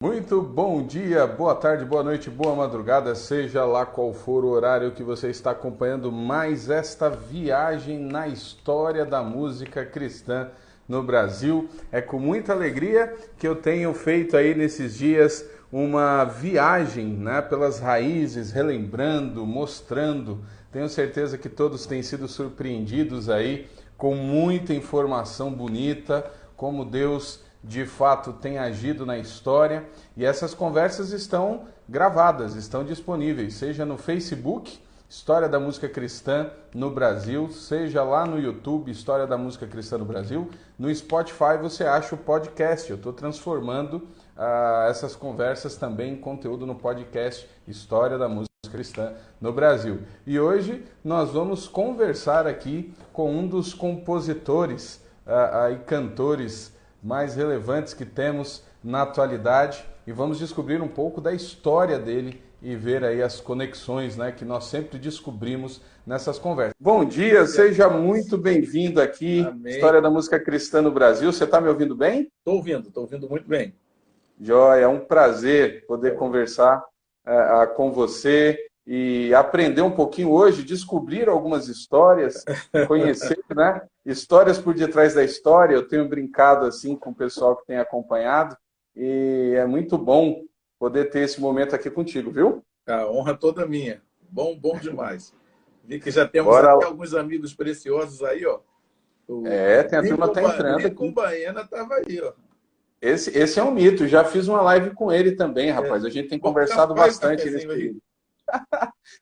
Muito bom dia, boa tarde, boa noite, boa madrugada, seja lá qual for o horário que você está acompanhando mais esta viagem na história da música cristã no Brasil. É com muita alegria que eu tenho feito aí nesses dias uma viagem, né, pelas raízes, relembrando, mostrando. Tenho certeza que todos têm sido surpreendidos aí com muita informação bonita, como Deus de fato tem agido na história, e essas conversas estão gravadas, estão disponíveis, seja no Facebook, História da Música Cristã no Brasil, seja lá no YouTube, História da Música Cristã no Brasil, no Spotify você acha o podcast. Eu estou transformando essas conversas também em conteúdo no podcast História da Música Cristã no Brasil. E hoje nós vamos conversar aqui com um dos compositores e cantores mais relevantes que temos na atualidade e vamos descobrir um pouco da história dele e ver aí as conexões, né, que nós sempre descobrimos nessas conversas. Bom dia, seja muito bem-vindo aqui, Amém. História da Música Cristã no Brasil. Você está me ouvindo bem? Estou ouvindo muito bem. Joia, é um prazer poder conversar com você e aprender um pouquinho hoje, descobrir algumas histórias, conhecer, né, histórias por detrás da história. Eu tenho brincado assim com o pessoal que tem acompanhado e é muito bom poder ter esse momento aqui contigo, viu? A honra toda minha. Bom demais. Vi que já temos Bora. até alguns amigos preciosos aí, ó. O Tem a turma tá entrando Lincoln aqui. Baena estava aí, ó. Esse é um mito, já fiz uma live com ele também, rapaz. A gente tem Bom, já conversado faz um bastante nesse cafezinho aí. período.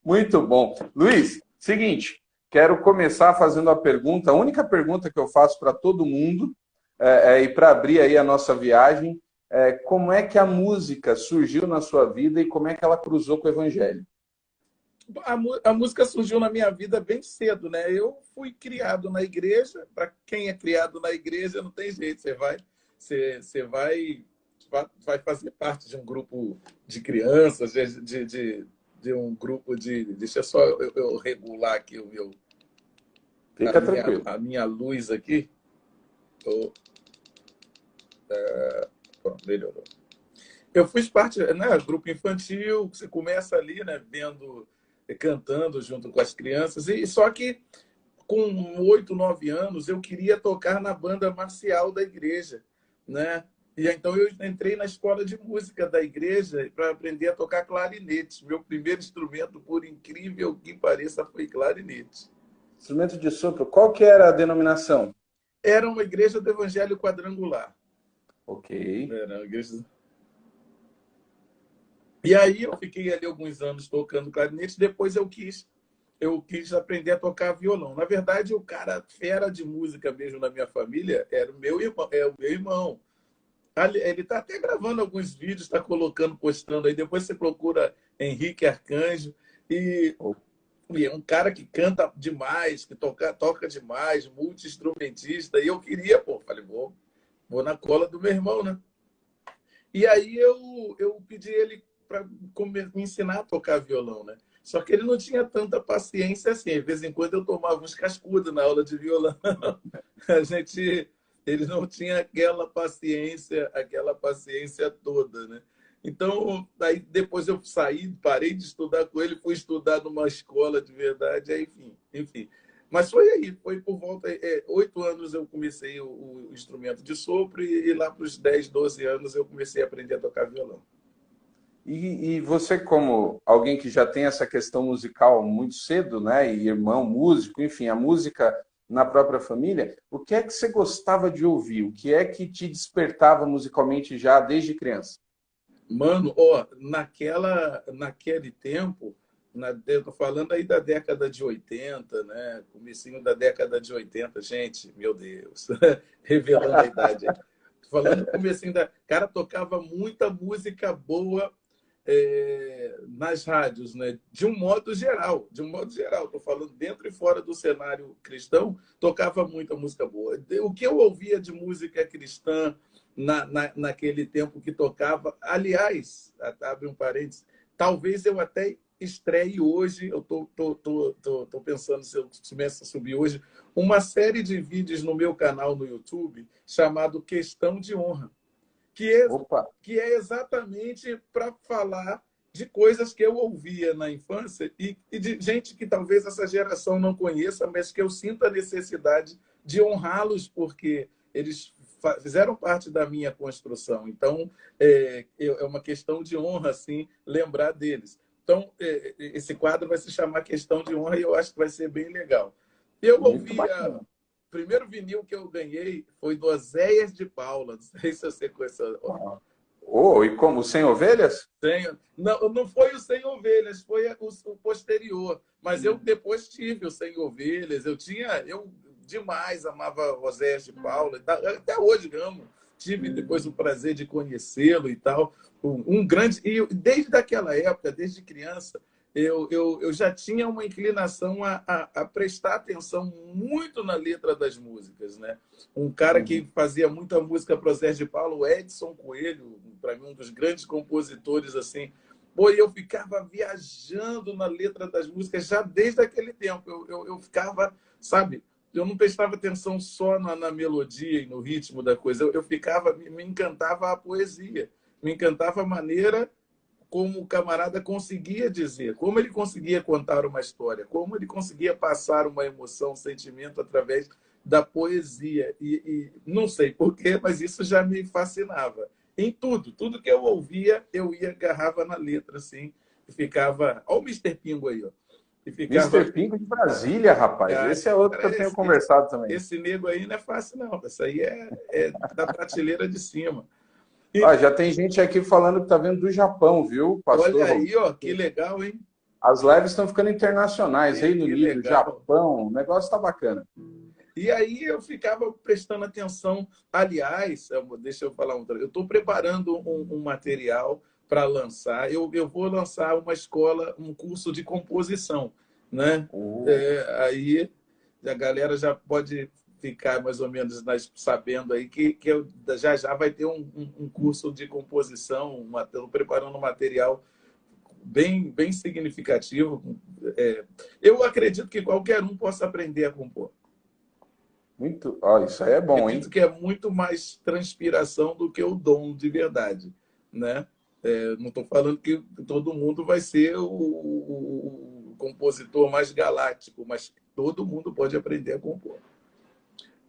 Muito bom. Luiz, seguinte, quero começar fazendo a pergunta, a única pergunta que eu faço para todo mundo, e para abrir aí a nossa viagem, como é que a música surgiu na sua vida e como é que ela cruzou com o Evangelho? A música surgiu na minha vida bem cedo, né? Eu fui criado na igreja. Para quem é criado na igreja, não tem jeito. Você vai fazer parte de um grupo de crianças, de um grupo de. Deixa só eu regular aqui Fica tranquilo. a minha luz aqui. Oh, pronto, melhorou. Eu fiz parte, né, grupo infantil, você começa ali, né, vendo, cantando junto com as crianças, e só que com 8, 9 anos eu queria tocar na banda marcial da igreja, né? E então eu entrei na escola de música da igreja para aprender a tocar clarinete. Meu primeiro instrumento, por incrível que pareça, foi clarinete. Instrumento de sopro, qual que era a denominação? Era uma igreja do Evangelho Quadrangular. Ok. Era uma igreja. E aí eu fiquei ali alguns anos tocando clarinete, depois eu quis aprender a tocar violão. Na verdade, o cara fera de música mesmo na minha família era o meu irmão, é o meu irmão. Ele está até gravando alguns vídeos, está colocando, postando aí. Depois você procura Henrique Arcanjo. E, e é um cara que canta demais, que toca demais, multi-instrumentista. E eu queria, falei, vou na cola do meu irmão, né? E aí eu pedi ele para me ensinar a tocar violão, né? Só que ele não tinha tanta paciência assim. De vez em quando eu tomava uns cascudos na aula de violão. A gente, ele não tinha aquela paciência toda, né? Então, aí depois eu saí, parei de estudar com ele, fui estudar numa escola de verdade, aí, enfim. Mas foi aí, foi por volta, 8 anos eu comecei o instrumento de sopro e lá para os 10, 12 anos eu comecei a aprender a tocar violão. E você, como alguém que já tem essa questão musical muito cedo, né, e irmão músico, enfim, a música na própria família, o que é que você gostava de ouvir? O que é que te despertava musicalmente já desde criança? Mano, naquele tempo, eu tô falando aí da década de 80, né? Comecinho da década de 80, gente, meu Deus, revelando a idade aí. Tô falando do comecinho da. Cara, tocava muita música boa nas rádios, né? De um modo geral, tô falando dentro e fora do cenário cristão, tocava muita música boa. O que eu ouvia de música cristã naquele tempo que tocava, aliás, abre um parênteses, talvez eu até estreie hoje, eu tô pensando se eu começo a subir hoje, uma série de vídeos no meu canal no YouTube chamado Questão de Honra. que é, Opa! que é exatamente para falar de coisas que eu ouvia na infância e de gente que talvez essa geração não conheça, mas que eu sinto a necessidade de honrá-los, porque eles fizeram parte da minha construção. Então, é uma questão de honra, assim, lembrar deles. Então, esse quadro vai se chamar Questão de Honra e eu acho que vai ser bem legal. Eu Muito ouvia... bacana. O primeiro vinil que eu ganhei foi do Oséias de Paula. Não sei se você conhece. Oh, e como? Sem ovelhas? Não, não foi o Sem Ovelhas, foi o posterior. Mas eu depois tive o Sem Ovelhas. Eu demais amava Oséias de Paula. Até hoje amo. Tive depois o prazer de conhecê-lo e tal. Um grande. E desde aquela época, desde criança, eu já tinha uma inclinação a prestar atenção muito na letra das músicas, né? Um cara que fazia muita música para o Zé de Paulo, o Edson Coelho, para mim um dos grandes compositores assim. Pô, e eu ficava viajando na letra das músicas já desde aquele tempo. Eu ficava, sabe? Eu não prestava atenção só na melodia e no ritmo da coisa. Eu ficava, me encantava a poesia, me encantava a maneira como o camarada conseguia dizer, como ele conseguia contar uma história, como ele conseguia passar uma emoção, um sentimento através da poesia. E não sei porquê, mas isso já me fascinava. Em tudo que eu ouvia, eu ia, agarrava na letra, assim, e ficava... Olha o Mister Pingo aí, ó. E ficava... Mr. Pingo de Brasília, rapaz. Esse é outro que eu tenho conversado também. Esse nego aí não é fácil, não. Isso aí é da prateleira de cima. Ah, já tem gente aqui falando que tá vendo do Japão, viu, Olha pastor Roberto? aí, ó, que legal, hein? As lives estão ficando internacionais, Reino Que Unido, legal. Japão, o negócio tá bacana. E aí eu ficava prestando atenção. Aliás, deixa eu falar eu estou preparando um material para lançar. Eu vou lançar uma escola, um curso de composição, né? Aí a galera já pode ficar mais ou menos sabendo aí que já vai ter um curso de composição. Estou preparando um material bem significativo. Eu acredito que qualquer um possa aprender a compor. Muito, ó, isso aí é bom, Acredito hein? que é muito mais transpiração do que o dom de verdade, né? Não estou falando que todo mundo vai ser o compositor mais galáctico, mas todo mundo pode aprender a compor.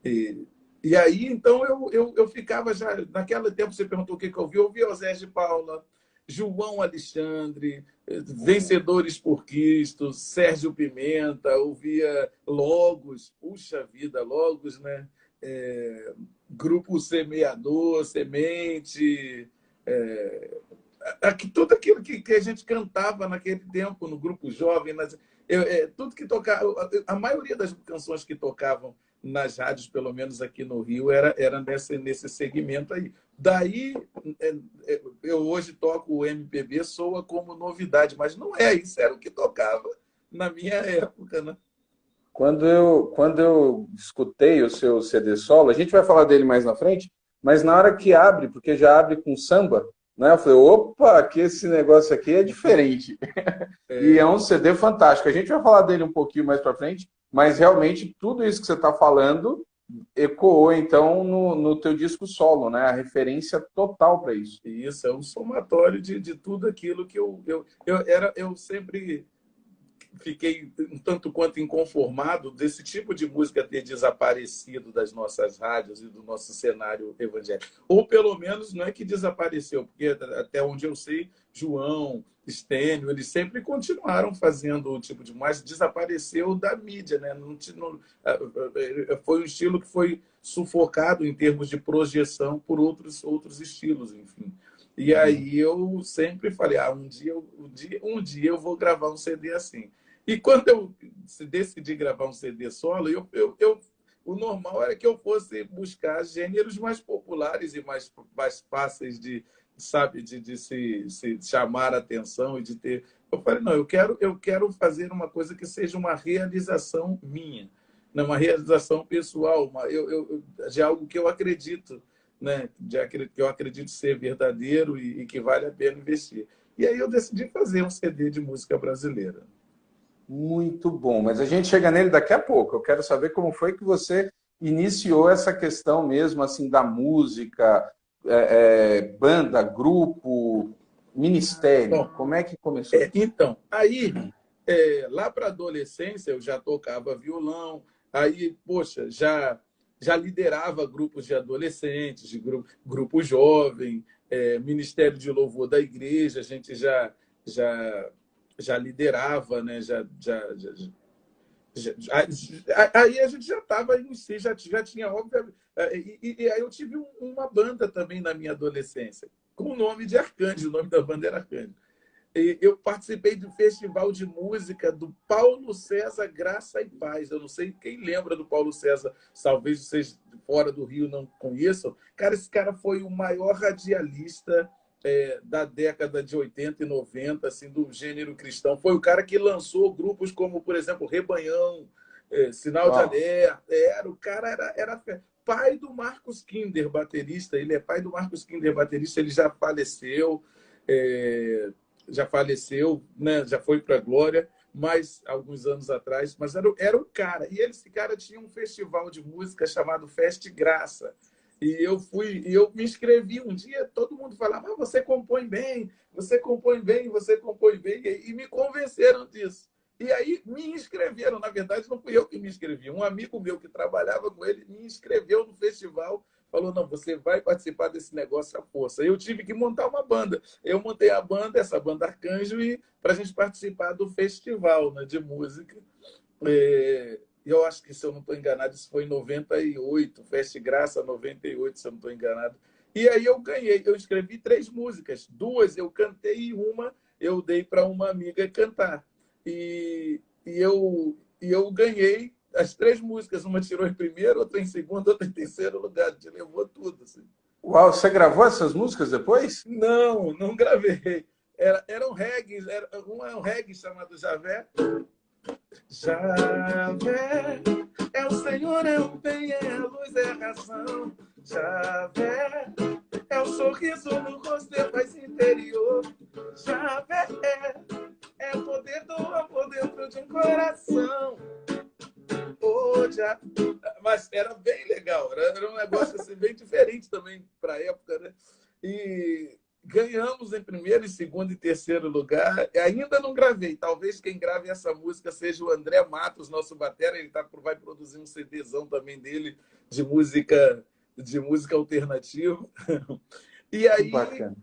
E aí, então, eu ficava já... Naquele tempo, você perguntou o que eu ouvi Osés de Paula, João Alexandre, Vencedores por Cristo, Sérgio Pimenta, ouvia Logos, puxa vida, Logos, né? Grupo Semeador, Semente, tudo aquilo que a gente cantava naquele tempo, no grupo jovem, tudo que tocava, a maioria das canções que tocavam nas rádios, pelo menos aqui no Rio, era nesse segmento aí. Daí, eu hoje toco o MPB, soa como novidade, mas não é, isso era o que tocava na minha época, né? Quando eu escutei o seu CD solo, a gente vai falar dele mais na frente, mas na hora que abre, porque já abre com samba, né? Eu falei, opa, que esse negócio aqui é diferente. E é um CD fantástico. A gente vai falar dele um pouquinho mais para frente, mas realmente tudo isso que você está falando ecoou então no teu disco solo, né? A referência total para isso. Isso, é um somatório de tudo aquilo que eu sempre fiquei um tanto quanto inconformado desse tipo de música ter desaparecido das nossas rádios e do nosso cenário evangélico. Ou, pelo menos, não é que desapareceu, porque até onde eu sei, João, Estênio, eles sempre continuaram fazendo o tipo de... Mas desapareceu da mídia, né? Foi um estilo que foi sufocado em termos de projeção por outros estilos, enfim. E aí eu sempre falei, um dia eu vou gravar um CD assim. E quando eu decidi gravar um CD solo, o normal era que eu fosse buscar gêneros mais populares e mais fáceis de, sabe, de se chamar a atenção e de ter... Eu falei, não, eu quero fazer uma coisa que seja uma realização minha, né? Uma realização pessoal, de algo que eu acredito, né? Que eu acredito ser verdadeiro e que vale a pena investir. E aí eu decidi fazer um CD de música brasileira. Muito bom, mas a gente chega nele daqui a pouco. Eu quero saber como foi que você iniciou essa questão mesmo assim da música, banda, grupo, ministério? Bom, Como é que começou? então, aí, lá para a adolescência, eu já tocava violão, aí, poxa, já liderava grupos de adolescentes, de grupo jovem, Ministério de Louvor da igreja, a gente já, já liderava, né? Aí a gente já estava em si, já tinha, óbvio. E aí eu tive uma banda também na minha adolescência, com o nome de Arcanjo, o nome da banda era Arcanjo. Eu participei do festival de música do Paulo César Graça e Paz. Eu não sei quem lembra do Paulo César, talvez vocês fora do Rio não conheçam. Cara, esse cara foi o maior radialista da década de 80 e 90, assim, do gênero cristão. Foi o cara que lançou grupos como, por exemplo, Rebanhão, Sinal de Uau. Alerta. O cara era pai do Marcos Kinder, baterista. Ele é pai do Marcos Kinder, baterista. Ele já faleceu. É, já faleceu, né? Já foi para a glória, mas alguns anos atrás, mas era um cara. E esse cara tinha um festival de música chamado Feste Graça. E eu me inscrevi um dia, todo mundo falava, ah, você compõe bem, você compõe bem, você compõe bem, e me convenceram disso. E aí me inscreveram, na verdade não fui eu que me inscrevi, um amigo meu que trabalhava com ele me inscreveu no festival, falou, não, você vai participar desse negócio à força. Eu tive que montar uma banda. Eu montei a banda, essa banda Arcanjo, e para a gente participar do festival, né, de música. Eu acho que, se eu não estou enganado, isso foi em 98, Feste Graça 98, se eu não estou enganado. E aí eu ganhei, eu escrevi 3 músicas, 2 eu cantei e uma eu dei para uma amiga cantar. E eu ganhei as 3 músicas, uma tirou em primeiro, outra em segundo, outra em terceiro lugar, a gente levou tudo. Assim. Uau, você gravou essas músicas depois? Não gravei. Era um reggae, um reggae chamado Javé. Javé, é o Senhor, é o bem, é a luz, é a razão. Javé, é o sorriso no rosto, é paz interior. Javé, é o poder do amor dentro de um coração. Oh, já. Mas era bem legal, era um negócio assim, bem diferente também para a época, né? E ganhamos em primeiro, em segundo e terceiro lugar. Ainda não gravei. Talvez quem grave essa música seja o André Matos, nosso batera. Ele vai produzir um CDzão também dele de música alternativa. E Que aí bacana.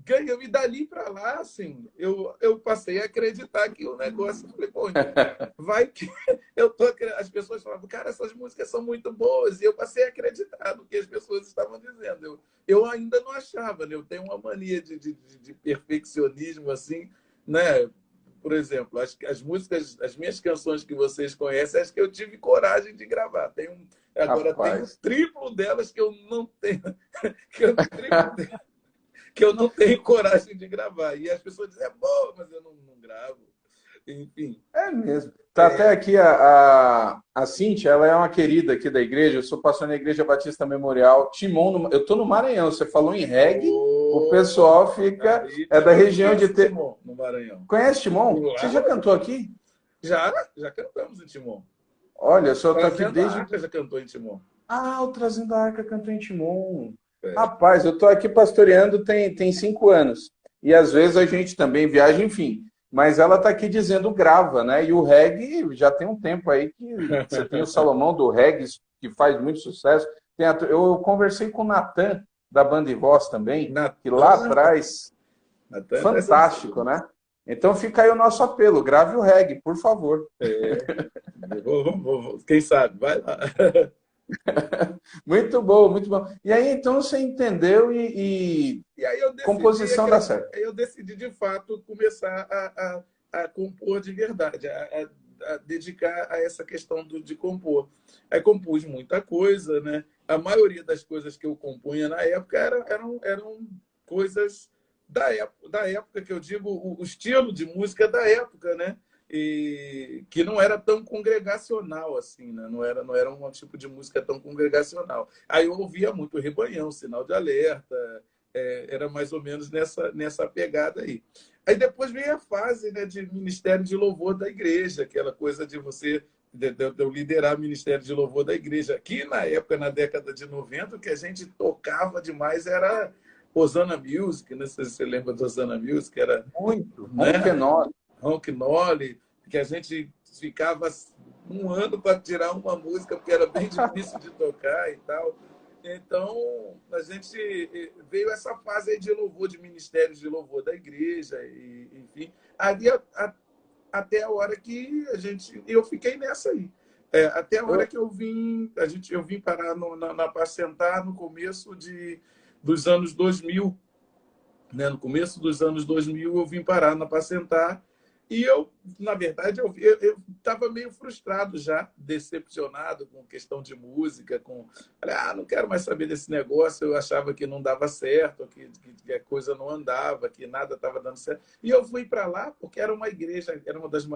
ganhamos. E dali para lá, assim, eu passei a acreditar que o negócio. Eu falei, pô, vai que as pessoas falavam, cara, essas músicas são muito boas, e eu passei a acreditar no que as pessoas estavam dizendo. Eu ainda não achava, né? Eu tenho uma mania de perfeccionismo, assim, né? Por exemplo, as músicas, as minhas canções que vocês conhecem, acho que eu tive coragem de gravar. Agora tem o Rapaz. triplo delas que eu não tenho, que eu, triplo que eu não tenho coragem de gravar. E as pessoas dizem, é boa, mas eu não gravo. Enfim. É mesmo. Tá até aqui a Cíntia, ela é uma querida aqui da igreja, eu sou pastor na Igreja Batista Memorial, Timon, eu tô no Maranhão, você falou em reggae, o Oh, pessoal fica, aí, é da eu região de... conheço Timon, no Maranhão. Conhece Timon? Você já Claro, cantou aqui? já cantamos em Timon. Olha, eu só tô aqui Trazendo a desde... Arca já cantou em Timon. Ah, o Trazendo a Arca cantou em Timon. É. Rapaz, eu tô aqui pastoreando tem 5 anos. E às vezes a gente também viaja, enfim. Mas ela tá aqui dizendo grava, né? E o reggae já tem um tempo aí que você tem o Salomão do reggae, que faz muito sucesso. Eu conversei com o Natan, da Banda e Voz também, que lá Natan, atrás, Natan é fantástico, sensacional. né? Então fica aí o nosso apelo, grave o reggae, por favor. Quem sabe, vai lá. Muito bom, muito bom. E aí, então, você entendeu e E aí eu decidi, composição dá certo. eu decidi de fato começar a compor de verdade, a dedicar a essa questão de compor. Aí compus muita coisa, né? A maioria das coisas que eu compunha na época eram coisas da época que eu digo, o estilo de música da época, né? E que não era tão congregacional assim, né? Não era um tipo de música tão congregacional. Aí eu ouvia muito Rebanhão, Sinal de Alerta, era mais ou menos nessa pegada aí. Aí depois veio a fase, né, de ministério de louvor da igreja, aquela coisa de você de eu liderar o Ministério de Louvor da igreja. Aqui, na época, na década de 90, o que a gente tocava demais era Hosanna Music, não sei se você lembra do Hosanna Music, era, Muito, né? Ronquenol. Ronquenole, que a gente ficava um ano para tirar uma música, porque era bem difícil de tocar e tal. Então, a gente veio essa fase aí de louvor, de ministérios de louvor da igreja, e, enfim. Ali até a hora que eu fiquei nessa aí. Até a hora que eu vim parar na Apacentar no começo dos anos 2000, né? No começo dos anos 2000 eu vim parar na Apacentar e eu, na verdade, eu estava meio frustrado já, decepcionado com questão de música, falei, não quero mais saber desse negócio, eu achava que não dava certo, que a coisa não andava, que nada estava dando certo. E eu fui para lá porque era uma igreja, era uma das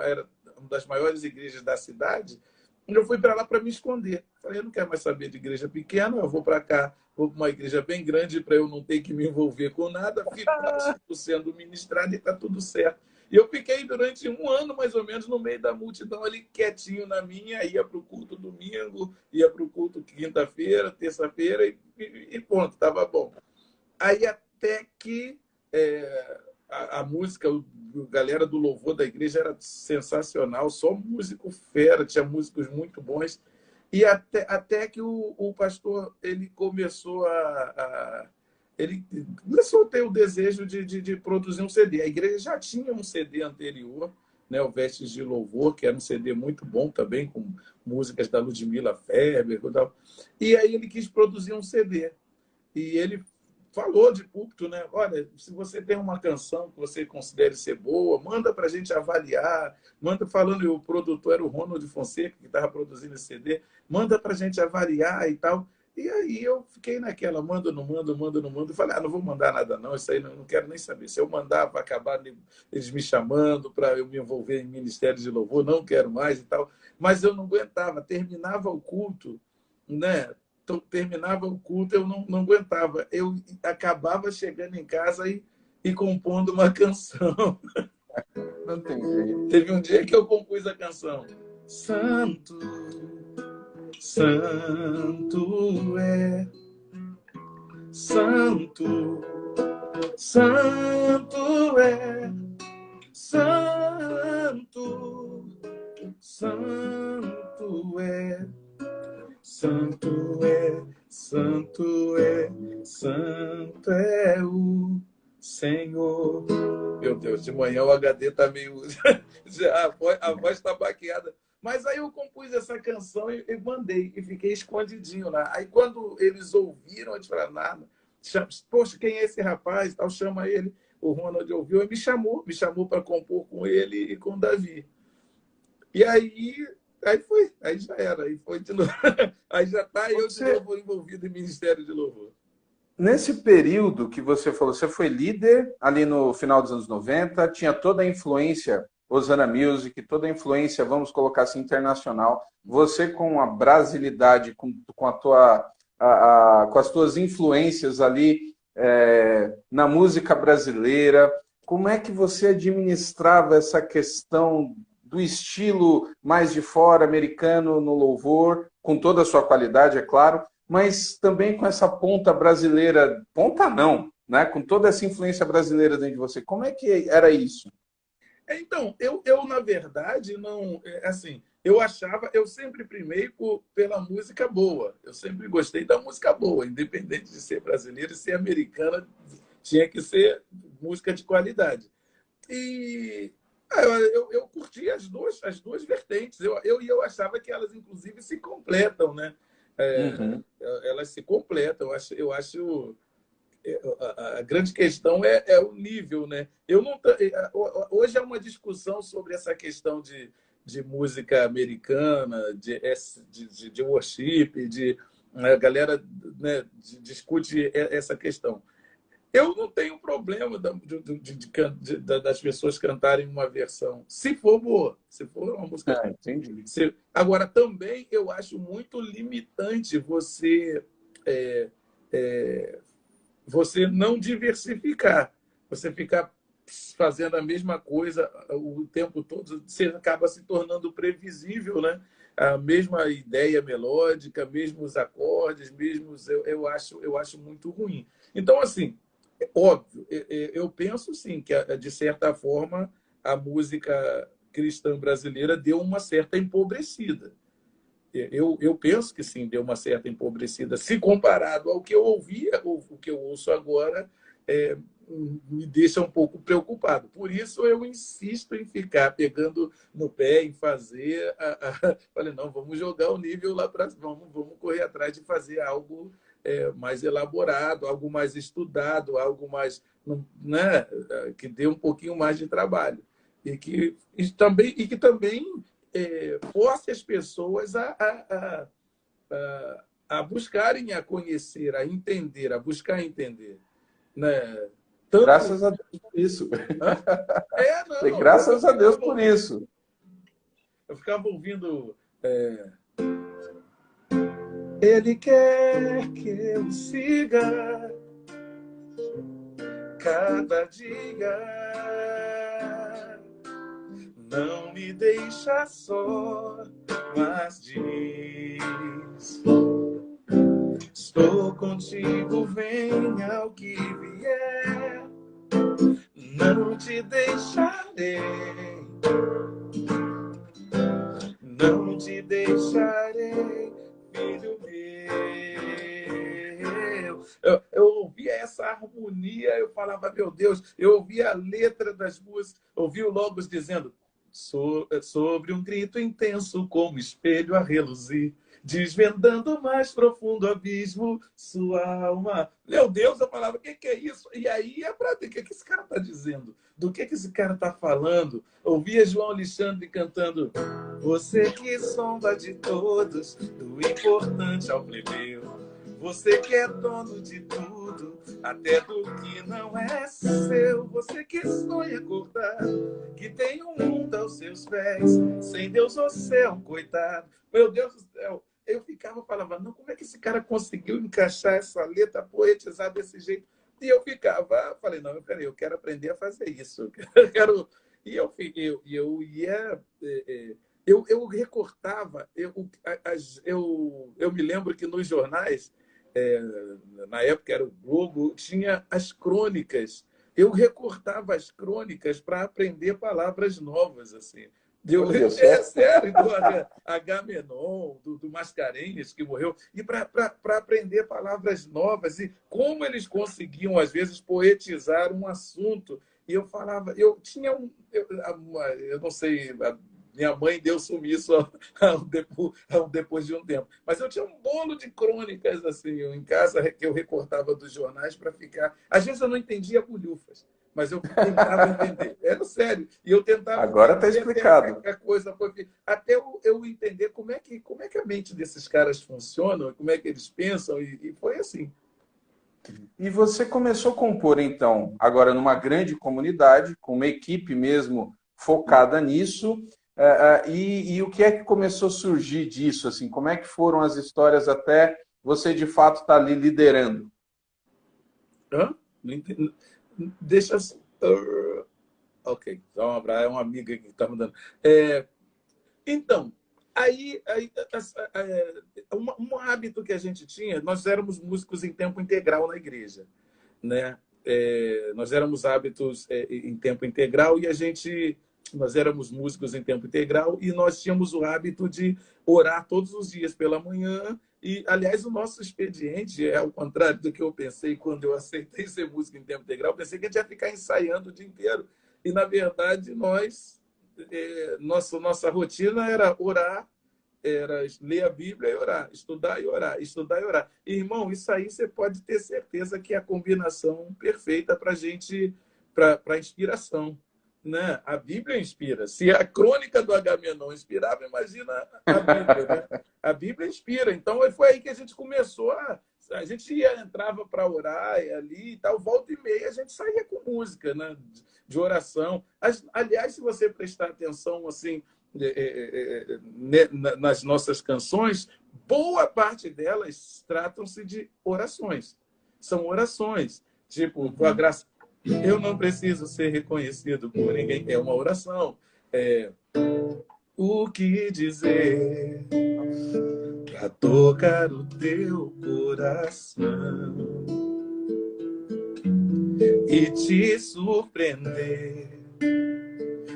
maiores igrejas da cidade, e eu fui para lá para me esconder. Falei, eu não quero mais saber de igreja pequena, eu vou para cá, vou para uma igreja bem grande para eu não ter que me envolver com nada, fico sendo ministrado e está tudo certo. E eu fiquei durante um ano, mais ou menos, no meio da multidão ali, quietinho na minha, ia para o culto domingo, ia para o culto quinta-feira, terça-feira, e pronto, estava bom. Aí até que a música, a galera do louvor da igreja era sensacional, só músico fera, tinha músicos muito bons. E até que o pastor ele começou ele começou a ter o desejo de produzir um CD. A igreja já tinha um CD anterior, né, o Vestes de Louvor, que era um CD muito bom também, com músicas da Ludmilla Ferber e tal. E aí ele quis produzir um CD. E ele falou de púlpito, né? Olha, se você tem uma canção que você considere ser boa, manda para a gente avaliar. Manda falando, o produtor era o Ronald Fonseca, que estava produzindo esse CD. Manda para a gente avaliar e tal. E aí eu fiquei naquela, manda, não manda, manda, não manda. Eu falei, não vou mandar nada não, isso aí não quero nem saber. Se eu mandar, vai acabar eles me chamando para eu me envolver em ministério de louvor, não quero mais e tal. Mas eu não aguentava, terminava o culto, né? Terminava o culto, eu não aguentava. Eu acabava chegando em casa e compondo uma canção. Não tem jeito. Teve um dia que eu compus a canção. Santo, santo é, santo, santo é, santo, santo é. Santo é, santo é, santo é o Senhor. Meu Deus, de manhã o HD está meio. A voz está baqueada. Mas aí eu compus essa canção e mandei, e fiquei escondidinho lá. Aí quando eles ouviram, eles falaram, nada. Poxa, quem é esse rapaz? Tal, chama ele. O Ronald ouviu e me chamou para compor com ele e com o Davi. E aí foi, aí já era, aí foi de novo. Aí já está eu de novo envolvido em Ministério de Louvor. Nesse período que você falou, você foi líder ali no final dos anos 90, tinha toda a influência Hosanna Music, toda a influência, vamos colocar assim, internacional. Você com a brasilidade, com as tuas influências ali na música brasileira, como é que você administrava essa questão do estilo mais de fora, americano, no louvor, com toda a sua qualidade, é claro, mas também com essa ponta brasileira, ponta não, né? Com toda essa influência brasileira dentro de você. Como é que era isso? Então, eu na verdade, não. Assim, eu sempre primei pela música boa. Eu sempre gostei da música boa, independente de ser brasileira e ser americana, tinha que ser música de qualidade. E eu curti as duas vertentes. Eu achava que elas, inclusive, se completam, né? Uhum. Elas se completam. Eu acho a grande questão é o nível, né? Eu não, hoje é uma discussão sobre essa questão de música americana, de worship, a galera, né, discute essa questão. Eu não tenho problema das pessoas cantarem uma versão, se for boa, se for uma música. Entendi. Agora, também eu acho muito limitante você não diversificar, você ficar fazendo a mesma coisa o tempo todo, você acaba se tornando previsível, né? a mesma ideia melódica, mesmos acordes, eu acho muito ruim. Então, assim, é óbvio, eu penso sim que, de certa forma, a música cristã brasileira deu uma certa empobrecida. Eu penso que sim, deu uma certa empobrecida. Se comparado ao que eu ouvia, o que eu ouço agora, é, me deixa um pouco preocupado. Por isso eu insisto em ficar pegando no pé, em fazer. Falei, não, vamos jogar o nível lá para vamos correr atrás de fazer algo mais elaborado, algo mais estudado, algo mais, né, que dê um pouquinho mais de trabalho. E que também force as pessoas a buscarem, a conhecer, a entender, a buscar entender. Né? Tanto. Graças a Deus por isso. Hã? Não, Graças a Deus por isso. Eu ficava ouvindo. Ele quer que eu siga cada dia. Não me deixa só, mas diz: estou contigo, venha o que vier, não te deixarei, não te deixarei, filho meu. Eu ouvia essa harmonia, eu falava, meu Deus, eu ouvia a letra das músicas, ouvia o Logos dizendo: sobre um grito intenso como espelho a reluzir, desvendando o mais profundo abismo, sua alma. Meu Deus, eu falava, o que é isso? E aí é para ver o que esse cara está dizendo, do que esse cara está falando. Ouvia João Alexandre cantando: você que sonda de todos, do importante ao plebeu, você que é dono de tudo, até do que não é seu. Você que sonha acordar, que tem um mundo aos seus pés. Sem Deus você é um coitado. Meu Deus do céu. Eu falava, não, como é que esse cara conseguiu encaixar essa letra, poetizar desse jeito? E eu falei, não, peraí, eu quero aprender a fazer isso. Eu quero. E eu ia. Eu recortava, eu me lembro que nos jornais, na época era o Globo, tinha as crônicas. Eu recortava as crônicas para aprender palavras novas, assim. Sério, do Agamenon, do Mascarenhas, que morreu, e para aprender palavras novas, e como eles conseguiam, às vezes, poetizar um assunto. E eu falava, eu tinha eu não sei, minha mãe deu sumiço depois de um tempo. Mas eu tinha um bolo de crônicas assim em casa que eu recortava dos jornais para ficar. Às vezes eu não entendia bolhufas, mas eu tentava entender. Era sério. E eu tentava Agora está entender explicado. a coisa até eu entender como é que a mente desses caras funciona, como é que eles pensam, e foi assim. E você começou a compor, então, agora numa grande comunidade, com uma equipe mesmo focada nisso. E o que é que começou a surgir disso? Assim, como é que foram as histórias até você, de fato, estar ali liderando? Deixa... Ok, é uma amiga que está mandando. Então, um hábito que a gente tinha, nós éramos músicos em tempo integral na igreja, né? Nós éramos hábitos em tempo integral e nós éramos músicos em tempo integral e nós tínhamos o hábito de orar todos os dias pela manhã. E, aliás, o nosso expediente é ao contrário do que eu pensei quando eu aceitei ser músico em tempo integral. Eu pensei que a gente ia ficar ensaiando o dia inteiro. E, na verdade, nossa rotina era orar, era ler a Bíblia e orar, estudar e orar, estudar e orar. E, irmão, isso aí você pode ter certeza que é a combinação perfeita para para inspiração. Né? A Bíblia inspira. Se a crônica do Agamenon inspirava, imagina a Bíblia. Né? A Bíblia inspira. Então, foi aí que a gente começou a gente entrava para orar ali e tal, volta e meia a gente saía com música, né? De oração. Aliás, se você prestar atenção assim nas nossas canções, boa parte delas tratam-se de orações. São orações. Tipo, com a graça, eu não preciso ser reconhecido por ninguém. É uma oração. o que dizer pra tocar o teu coração e te surpreender.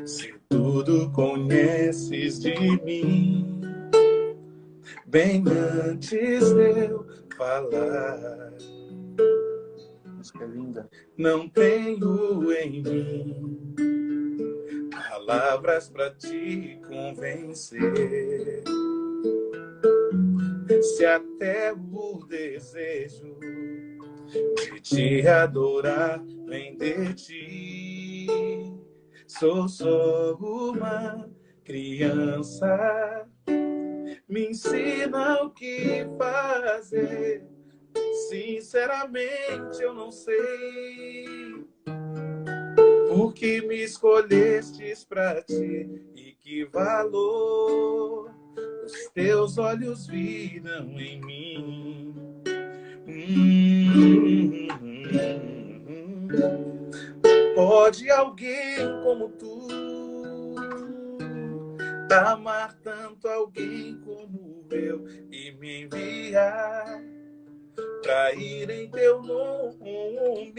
Se tudo conheces de mim, bem antes de eu falar, Música linda. não tenho em mim palavras para te convencer. Se até o desejo de te adorar vem de ti, sou só uma criança. Me ensina o que fazer. Sinceramente eu não sei por que me escolhestes pra ti e que valor os teus olhos viram em mim. Pode alguém como tu amar tanto alguém como eu e me enviar pra ir em teu nome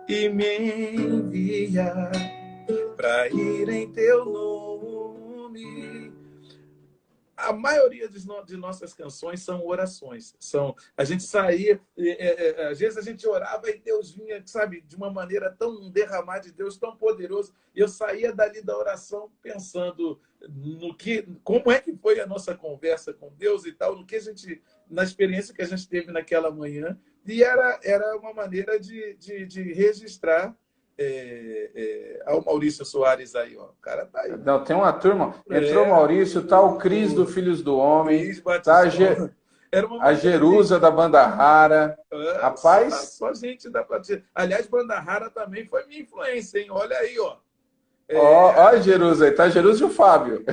e me enviar pra ir em teu nome. A maioria de nossas canções são orações. A gente saía, às vezes a gente orava e Deus vinha, sabe, de uma maneira tão derramada de Deus, tão poderoso. E eu saía dali da oração pensando como é que foi a nossa conversa com Deus e tal, na experiência que a gente teve naquela manhã. E era uma maneira de registrar. Ao Maurício Soares aí, ó. O cara tá aí. Não, tem uma turma. Entrou o Maurício, tá o Cris do Filhos do Homem, Cris tá Batistão. Era uma a Jerusa da Banda Rara. Rapaz. Só gente da platina. Aliás, Banda Rara também foi minha influência, hein? Olha aí, ó. Ó, a Jerusa aí, tá a Jerusa e o Fábio.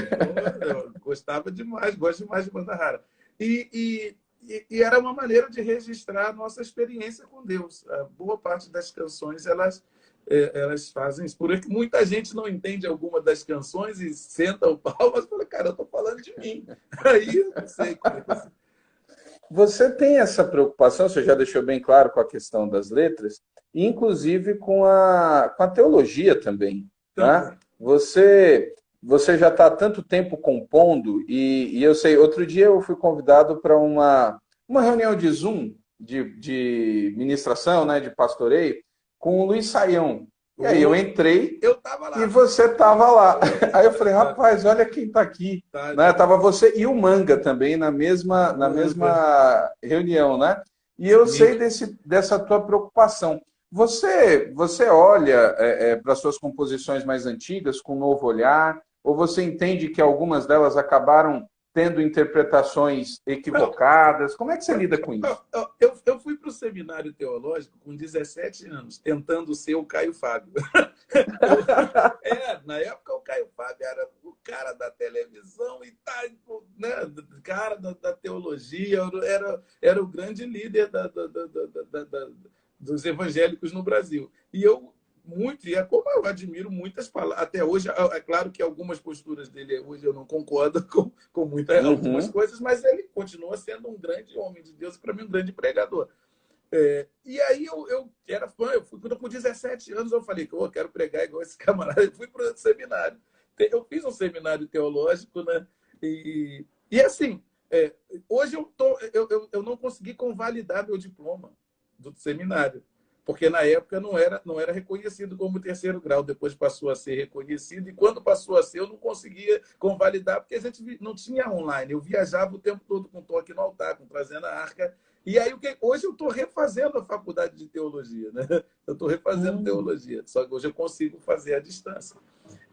Eu gostava demais, gosto demais de Banda Rara. E era uma maneira de registrar a nossa experiência com Deus. A boa parte das canções, elas fazem isso. Por isso que muita gente não entende alguma das canções e senta o pau, mas fala, cara, eu tô falando de mim. Aí eu não sei como é que é. Você tem essa preocupação, você já deixou bem claro com a questão das letras, inclusive com a teologia também, né? Você já está há tanto tempo compondo, e eu sei, outro dia eu fui convidado para uma reunião de Zoom, de ministração, né, de pastoreio, com o Luiz Saião. E aí eu entrei Eu tava lá. E você estava lá. Aí eu falei, rapaz, olha quem está aqui. Né? Tava você e o Manga também na mesma reunião, né? E eu sei dessa tua preocupação. Você olha para suas composições mais antigas com um novo olhar? Ou você entende que algumas delas acabaram tendo interpretações equivocadas? Como é que você lida com isso? Eu fui para o seminário teológico com 17 anos, tentando ser o Caio Fábio. Na época o Caio Fábio era o cara da televisão e né, cara da teologia, era o grande líder dos evangélicos no Brasil. E eu como eu admiro muitas palavras, até hoje, é claro que algumas posturas dele hoje eu não concordo com algumas coisas, mas ele continua sendo um grande homem de Deus e, para mim, um grande pregador. E aí eu era fã, quando eu com 17 anos eu falei que eu quero pregar igual esse camarada, eu fui para o seminário. Eu fiz um seminário teológico, né? E assim, hoje eu não consegui convalidar meu diploma do seminário, porque na época não era reconhecido como terceiro grau, depois passou a ser reconhecido, e quando passou a ser, eu não conseguia convalidar, porque a gente não tinha online, eu viajava o tempo todo com toque no altar, trazendo a arca. E aí, hoje eu estou refazendo a faculdade de teologia, né? Eu estou refazendo teologia, só que hoje eu consigo fazer à distância.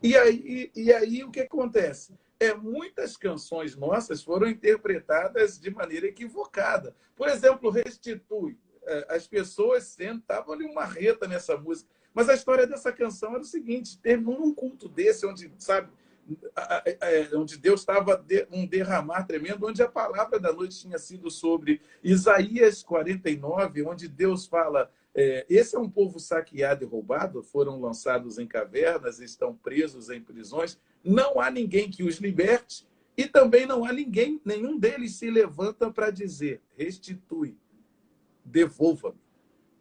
E aí o que acontece? Muitas canções nossas foram interpretadas de maneira equivocada. Por exemplo, Restitui. As pessoas sentavam ali uma reta nessa música. Mas a história dessa canção era o seguinte: terminou num culto desse, onde, sabe, onde Deus estava um derramar tremendo, onde a palavra da noite tinha sido sobre Isaías 49, onde Deus fala, esse é um povo saqueado e roubado, foram lançados em cavernas, estão presos em prisões, não há ninguém que os liberte, e também não há ninguém, nenhum deles se levanta para dizer, restitui, devolva-me.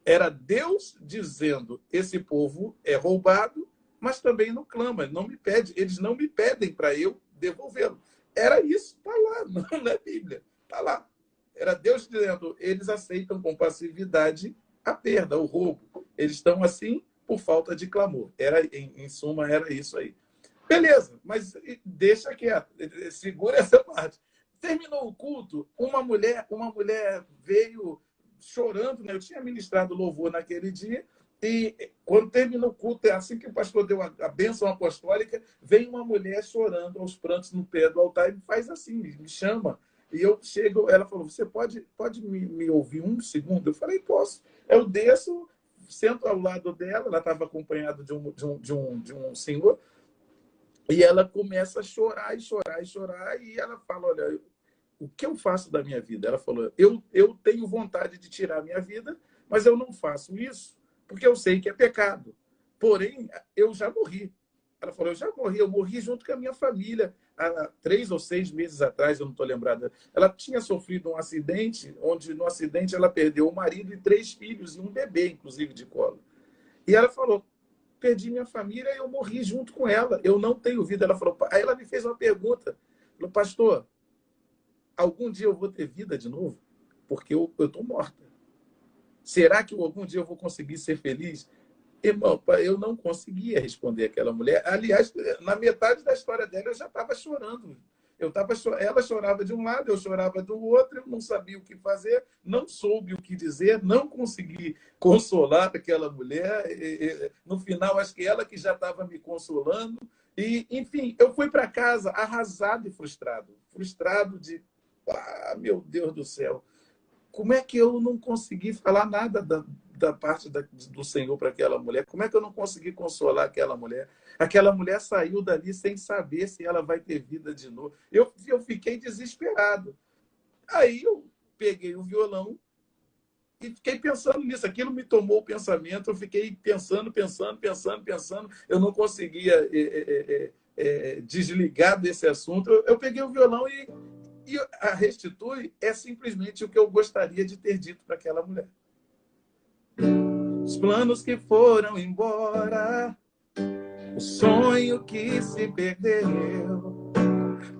Era Deus dizendo, esse povo é roubado, mas também não clama, não me pede, eles não me pedem para eu devolvê-lo. Era isso, está lá, não na Bíblia, está lá. Era Deus dizendo, eles aceitam com passividade a perda, o roubo. Eles estão assim por falta de clamor. Em suma, era isso aí. Beleza, mas deixa quieto, segura essa parte. Terminou o culto, uma mulher veio chorando, né? Eu tinha ministrado louvor naquele dia, e quando terminou o culto, assim que o pastor deu a bênção apostólica, vem uma mulher chorando aos prantos no pé do altar e me faz assim, me chama. E eu chego, ela falou, você pode me ouvir um segundo? Eu falei, posso. Eu desço, sento ao lado dela, ela estava acompanhada de um senhor, e ela começa a chorar e chorar e chorar, e ela fala, olha, o que eu faço da minha vida? Ela falou, eu tenho vontade de tirar a minha vida, mas eu não faço isso porque eu sei que é pecado. Porém, eu já morri. Ela falou, eu morri junto com a minha família. Há 3 ou 6 meses atrás, eu não estou lembrada. Ela tinha sofrido um acidente, onde no acidente ela perdeu o marido e 3 filhos e um bebê, inclusive, de colo. E ela falou, perdi minha família e eu morri junto com ela. Eu não tenho vida. Ela falou, aí ela me fez uma pergunta. Falou, pastor, algum dia eu vou ter vida de novo? Porque eu estou morta. Será que algum dia eu vou conseguir ser feliz? Irmão, eu não conseguia responder aquela mulher. Aliás, na metade da história dela, eu já estava chorando. Ela chorava de um lado, eu chorava do outro, eu não sabia o que fazer, não soube o que dizer, não consegui consolar aquela mulher. No final, acho que ela que já estava me consolando. E, enfim, eu fui para casa arrasado e frustrado. Frustrado de, meu Deus do céu, como é que eu não consegui falar nada da parte do Senhor para aquela mulher? Como é que eu não consegui consolar aquela mulher? Aquela mulher saiu dali sem saber se ela vai ter vida de novo. Eu fiquei desesperado. Aí eu peguei o violão e fiquei pensando nisso. Aquilo me tomou o pensamento. Eu fiquei pensando. Eu não conseguia desligar desse assunto. Eu peguei o violão e a restitui é simplesmente o que eu gostaria de ter dito para aquela mulher. Os planos que foram embora, o sonho que se perdeu,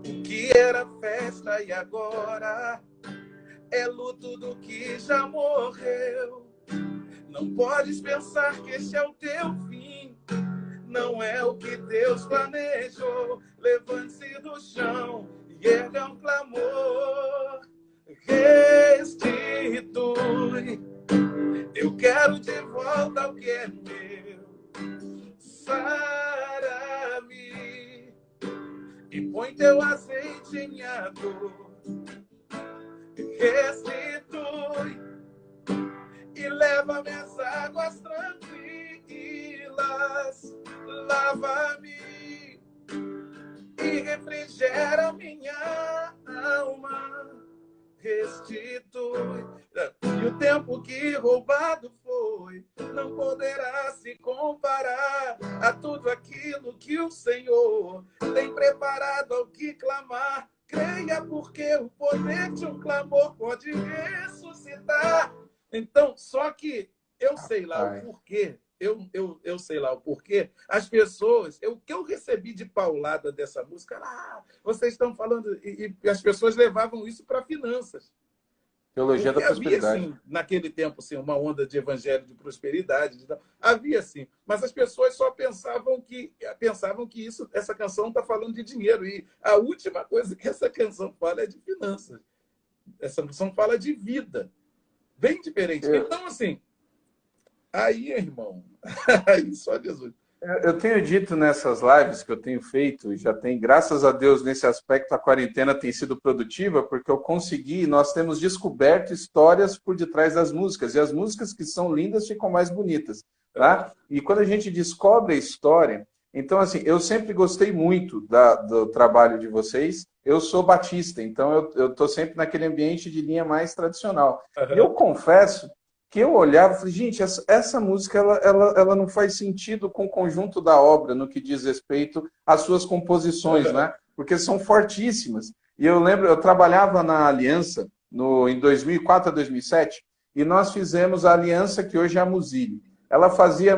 o que era festa e agora é luto do que já morreu. Não podes pensar que este é o teu fim, não é o que Deus planejou. Levante-se do chão e erga um clamor, restitui. Eu quero de volta o que é meu. Sara-me e põe teu azeite em minha dor. Restitui e leva-me às águas tranquilas. Lava-me e refrigera minha alma, restitui. E o tempo que roubado foi não poderá se comparar a tudo aquilo que o Senhor tem preparado ao que clamar. Creia, porque o poder de um clamor pode ressuscitar. Então, só que eu sei lá o porquê. Eu sei lá o porquê. As pessoas, o que eu recebi de paulada dessa música, vocês estão falando, e as pessoas levavam isso para finanças. Teologia da prosperidade. Havia, assim, naquele tempo, assim, uma onda de evangelho de prosperidade. Havia, sim. Mas as pessoas só pensavam que essa canção está falando de dinheiro. E a última coisa que essa canção fala é de finanças. Essa canção fala de vida. Bem diferente. Então, assim, aí, irmão, aí só Jesus. Eu tenho dito nessas lives que eu tenho feito, já tem, graças a Deus, nesse aspecto, a quarentena tem sido produtiva, porque nós temos descoberto histórias por detrás das músicas, e as músicas que são lindas ficam mais bonitas, tá? E quando a gente descobre a história, Então, assim, eu sempre gostei muito do trabalho de vocês. Eu sou batista, então eu estou sempre naquele ambiente de linha mais tradicional. E eu Aham, confesso que eu olhava e falei, gente, essa música ela não faz sentido com o conjunto da obra no que diz respeito às suas composições, aham. né? Porque são fortíssimas. E eu lembro, eu trabalhava na Aliança em 2004 a 2007 e nós fizemos a Aliança que hoje é a Muzile. Ela fazia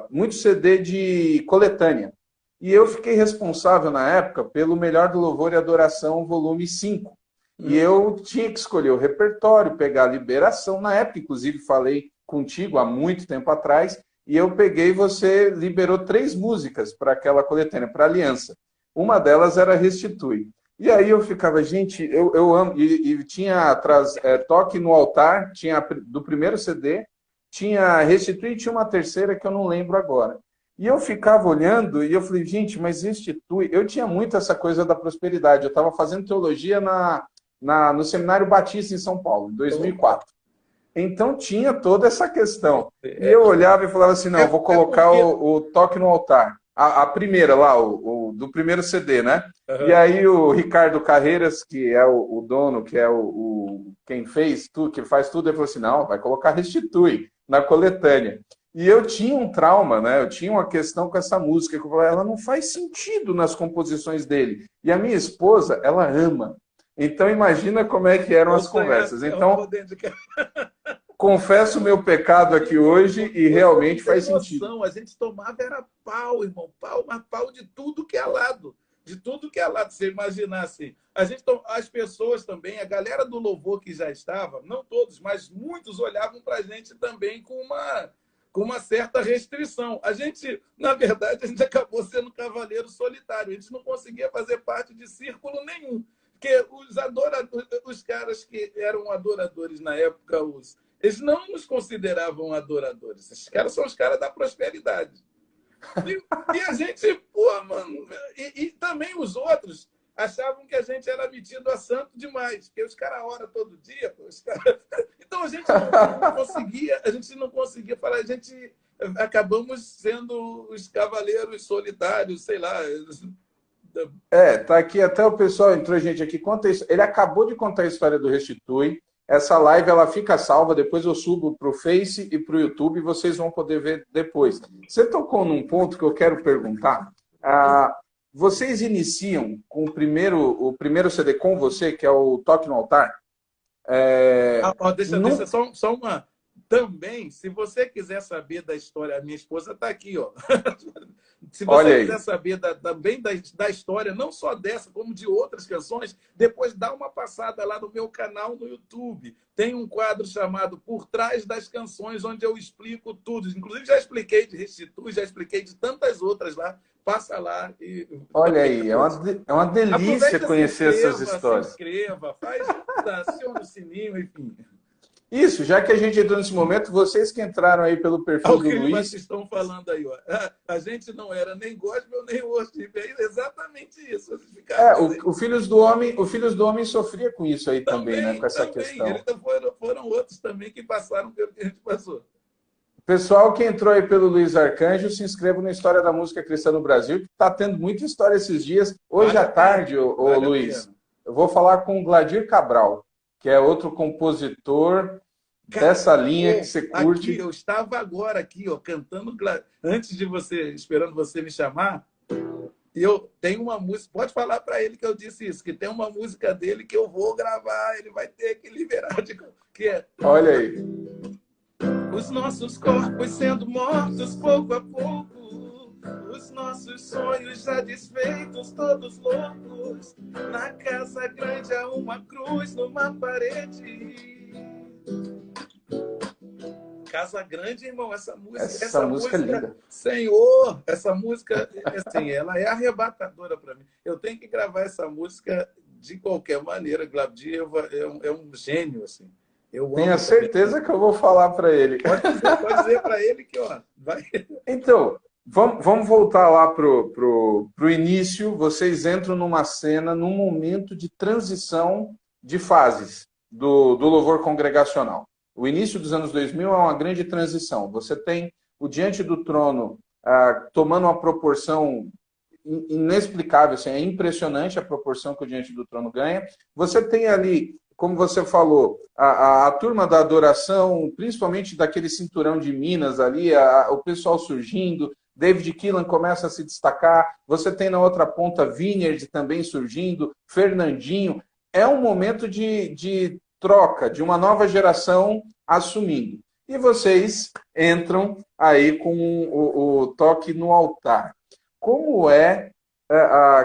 muito CD de coletânea. E eu fiquei responsável na época pelo Melhor do Louvor e Adoração, volume 5. E Hum. eu tinha que escolher o repertório, pegar a liberação. Na época, inclusive, falei contigo há muito tempo atrás, e eu peguei, você liberou 3 músicas para aquela coletânea, para a Aliança. Uma delas era Restitui. E aí eu ficava, gente, eu amo. E tinha Toque no Altar, tinha do primeiro CD, tinha Restitui e tinha uma terceira que eu não lembro agora. E eu ficava olhando e eu falei, gente, mas Restitui. Eu tinha muito essa coisa da prosperidade. Eu estava fazendo teologia no Seminário Batista em São Paulo, em Opa. 2004. Então tinha toda essa questão. E É, eu olhava e falava assim, não, eu vou é colocar porque. o Toque no Altar. A primeira lá, do primeiro CD, né? E Aham. aí o Ricardo Carreiras, que é o dono, que é quem fez tudo, que faz tudo, ele falou assim, não, vai colocar Restitui na coletânea. E eu tinha um trauma, né? Eu tinha uma questão com essa música, que eu falei, ela não faz sentido nas composições dele. E a minha esposa, ela ama. Então imagina como é que eram as Ouça conversas. essa, é um Então, poder de. confesso o meu pecado aqui hoje e Você realmente não tem faz sentido. noção. A gente tomava era pau, irmão. Pau, mas pau de tudo que é lado. De tudo que é lado. Você imaginar assim. As pessoas também, a galera do louvor que já estava, não todos, mas muitos olhavam para a gente também com uma certa restrição. A gente, na verdade, a gente acabou sendo cavaleiro solitário. A gente não conseguia fazer parte de círculo nenhum. Porque os caras que eram adoradores na época, eles não nos consideravam adoradores. Esses caras são os caras da prosperidade. E a gente, pô, mano, e também os outros achavam que a gente era metido a santo demais, porque os caras oram todo dia, pô, Então a gente não conseguia falar, a gente acabamos sendo os cavaleiros solitários, sei lá. Tá aqui até o pessoal entrou, gente, aqui conta isso. Ele acabou de contar a história do Restitui. Essa live ela fica salva, depois eu subo para o Face e para o YouTube e vocês vão poder ver depois. Você tocou num ponto que eu quero perguntar. Vocês iniciam com o primeiro CD com você, que é o Toque no Altar? Deixa Não... só uma. Também, se você quiser saber da história, a minha esposa está aqui, ó. Se você Olha quiser aí. saber também da história, não só dessa, como de outras canções, depois dá uma passada lá no meu canal no YouTube. Tem um quadro chamado Por Trás das Canções, onde eu explico tudo. Inclusive, já expliquei de Restitui, já expliquei de tantas outras lá. Passa lá e Olha também aí, ouça. é uma delícia Aproveita, conhecer essas se histórias. inscreva, aciona o sininho, enfim. Isso, já que a gente entrou nesse momento, vocês que entraram aí pelo Olha perfil o do que eles Luiz, estão falando aí, ó. A gente não era nem gospel, nem worship. É exatamente isso. Eles ficaram dizendo. o Filhos do Homem sofria com isso aí também, né? Com Também, essa também. questão. Eles foram outros também que passaram pelo que a gente passou. Pessoal que entrou aí pelo Luiz Arcanjo, se inscreva na História da Música Cristã no Brasil, que está tendo muita história esses dias. Hoje Vale à a pena. tarde, ô Vale a Luiz, pena. eu vou falar com o Gladir Cabral, que é outro compositor Cara, dessa linha que você aqui, curte. eu estava agora aqui, ó, cantando, antes de você, esperando você me chamar, e eu tenho uma música, pode falar para ele que eu disse isso, que tem uma música dele que eu vou gravar, ele vai ter que liberar, que é Olha aí. os nossos corpos sendo mortos pouco a pouco, os nossos sonhos já desfeitos, todos loucos. Na casa grande há uma cruz numa parede. Casa Grande, irmão, Essa música é linda. Senhor, essa música, assim, ela é arrebatadora para mim. Eu tenho que gravar essa música de qualquer maneira. Glavdiva é um gênio, assim. Eu Tenha amo também. certeza que eu vou falar para ele. Pode dizer para ele que, ó, vai. Então, vamos voltar lá pro início. Vocês entram numa cena, num momento de transição de fases do louvor congregacional. O início dos anos 2000 é uma grande transição. Você tem o Diante do Trono tomando uma proporção inexplicável, assim, é impressionante a proporção que o Diante do Trono ganha. Você tem ali, como você falou, a turma da adoração, principalmente daquele cinturão de Minas ali, o pessoal surgindo, David Keelan começa a se destacar, você tem na outra ponta Vineyard também surgindo, Fernandinho. É um momento de troca, de uma nova geração assumindo. E vocês entram aí com o toque no altar. Como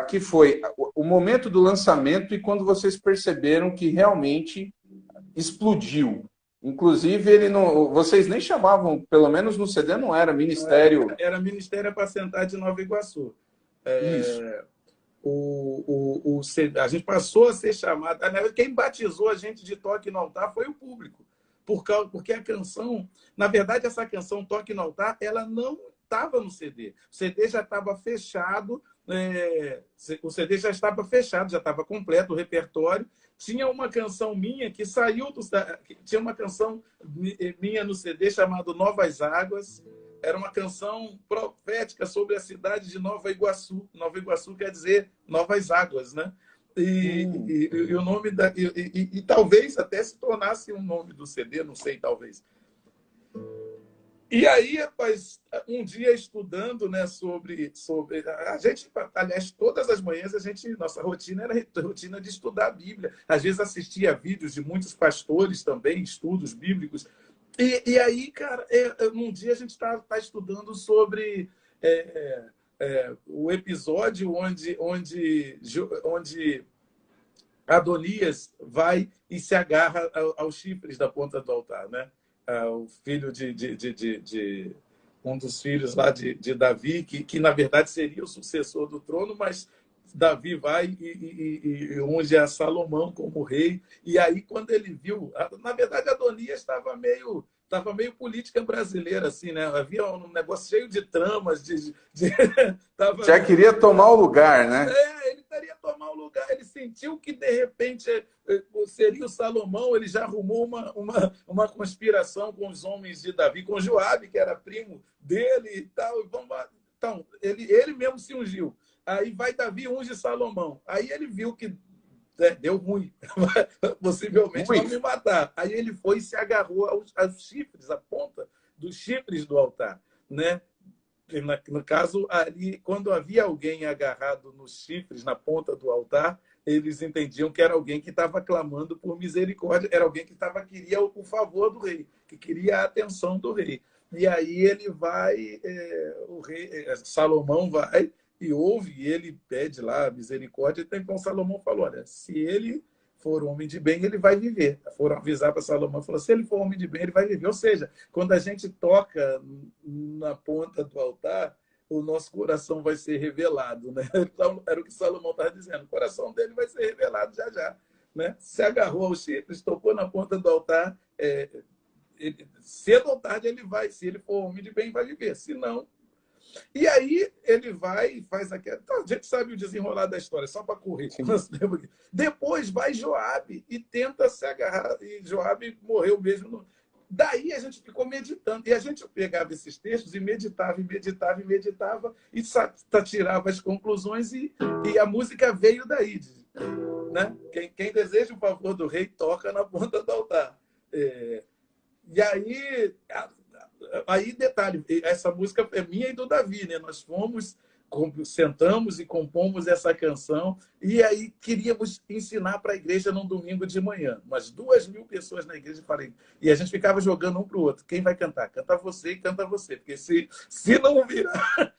que foi o momento do lançamento e quando vocês perceberam que realmente explodiu? Inclusive, vocês nem chamavam, pelo menos no CD não era Ministério... Era Ministério Apacentar de Nova Iguaçu. Isso. A gente passou a ser chamado... Quem batizou a gente de Toque no Altar foi o público. Porque a canção... Na verdade, essa canção Toque no Altar, ela não estava no CD. O CD já estava fechado, já estava completo o repertório. Tinha uma canção minha que saiu tinha uma canção minha no CD chamada Novas Águas. Era uma canção profética sobre a cidade de Nova Iguaçu. Nova Iguaçu quer dizer Novas Águas, né? E o nome e talvez até se tornasse um nome do CD, não sei, talvez. E aí, rapaz, um dia estudando, né, sobre a gente, aliás, todas as manhãs nossa rotina era rotina de estudar a Bíblia. Às vezes assistia vídeos de muitos pastores também, estudos bíblicos. E aí, cara, um dia a gente está estudando sobre o episódio onde Adonias vai e se agarra aos chifres da ponta do altar, né? O filho de um dos filhos lá de Davi, que na verdade seria o sucessor do trono, mas Davi vai e unge a Salomão como rei. E aí, quando ele viu... Na verdade, Adonias estava meio política brasileira, assim, né? Havia um negócio cheio de tramas, Já queria tomar o lugar, né? Ele queria tomar o lugar. Ele sentiu que, de repente, seria o Salomão. Ele já arrumou uma conspiração com os homens de Davi, com Joabe, que era primo dele e tal. Então, ele mesmo se ungiu. Aí vai Davi, unge Salomão. Aí ele viu que deu ruim. Possivelmente vão me matar. Aí ele foi e se agarrou aos chifres, à ponta dos chifres do altar, né? No caso, ali, quando havia alguém agarrado nos chifres, na ponta do altar, eles entendiam que era alguém que estava clamando por misericórdia, era alguém que queria o favor do rei, que queria a atenção do rei. E aí ele vai, o rei Salomão vai e ouve, e ele pede lá misericórdia. Então Salomão falou, olha, se ele for homem de bem, ele vai viver. Foram avisar para Salomão, falou, se ele for homem de bem, ele vai viver. Ou seja, quando a gente toca na ponta do altar, o nosso coração vai ser revelado, né? Então, era o que Salomão estava dizendo. O coração dele vai ser revelado já já, né? Se agarrou aos chifres, tocou na ponta do altar, cedo ou tarde ele vai. Se ele for homem de bem, vai viver. Se não... E aí ele vai e faz aquela... Então, a gente sabe o desenrolar da história, só para correr. Depois vai Joabe e tenta se agarrar. E Joabe morreu mesmo. Daí a gente ficou meditando. E a gente pegava esses textos e meditava, e tirava as conclusões. E a música veio daí. Né? Quem deseja o favor do rei, toca na ponta do altar. E aí, detalhe, essa música é minha e do Davi, né? Nós sentamos e compomos essa canção, e aí queríamos ensinar para a igreja num domingo de manhã. Umas 2.000 pessoas na igreja, e a gente ficava jogando um para o outro. Quem vai cantar? Canta você e canta você. Porque se não virar,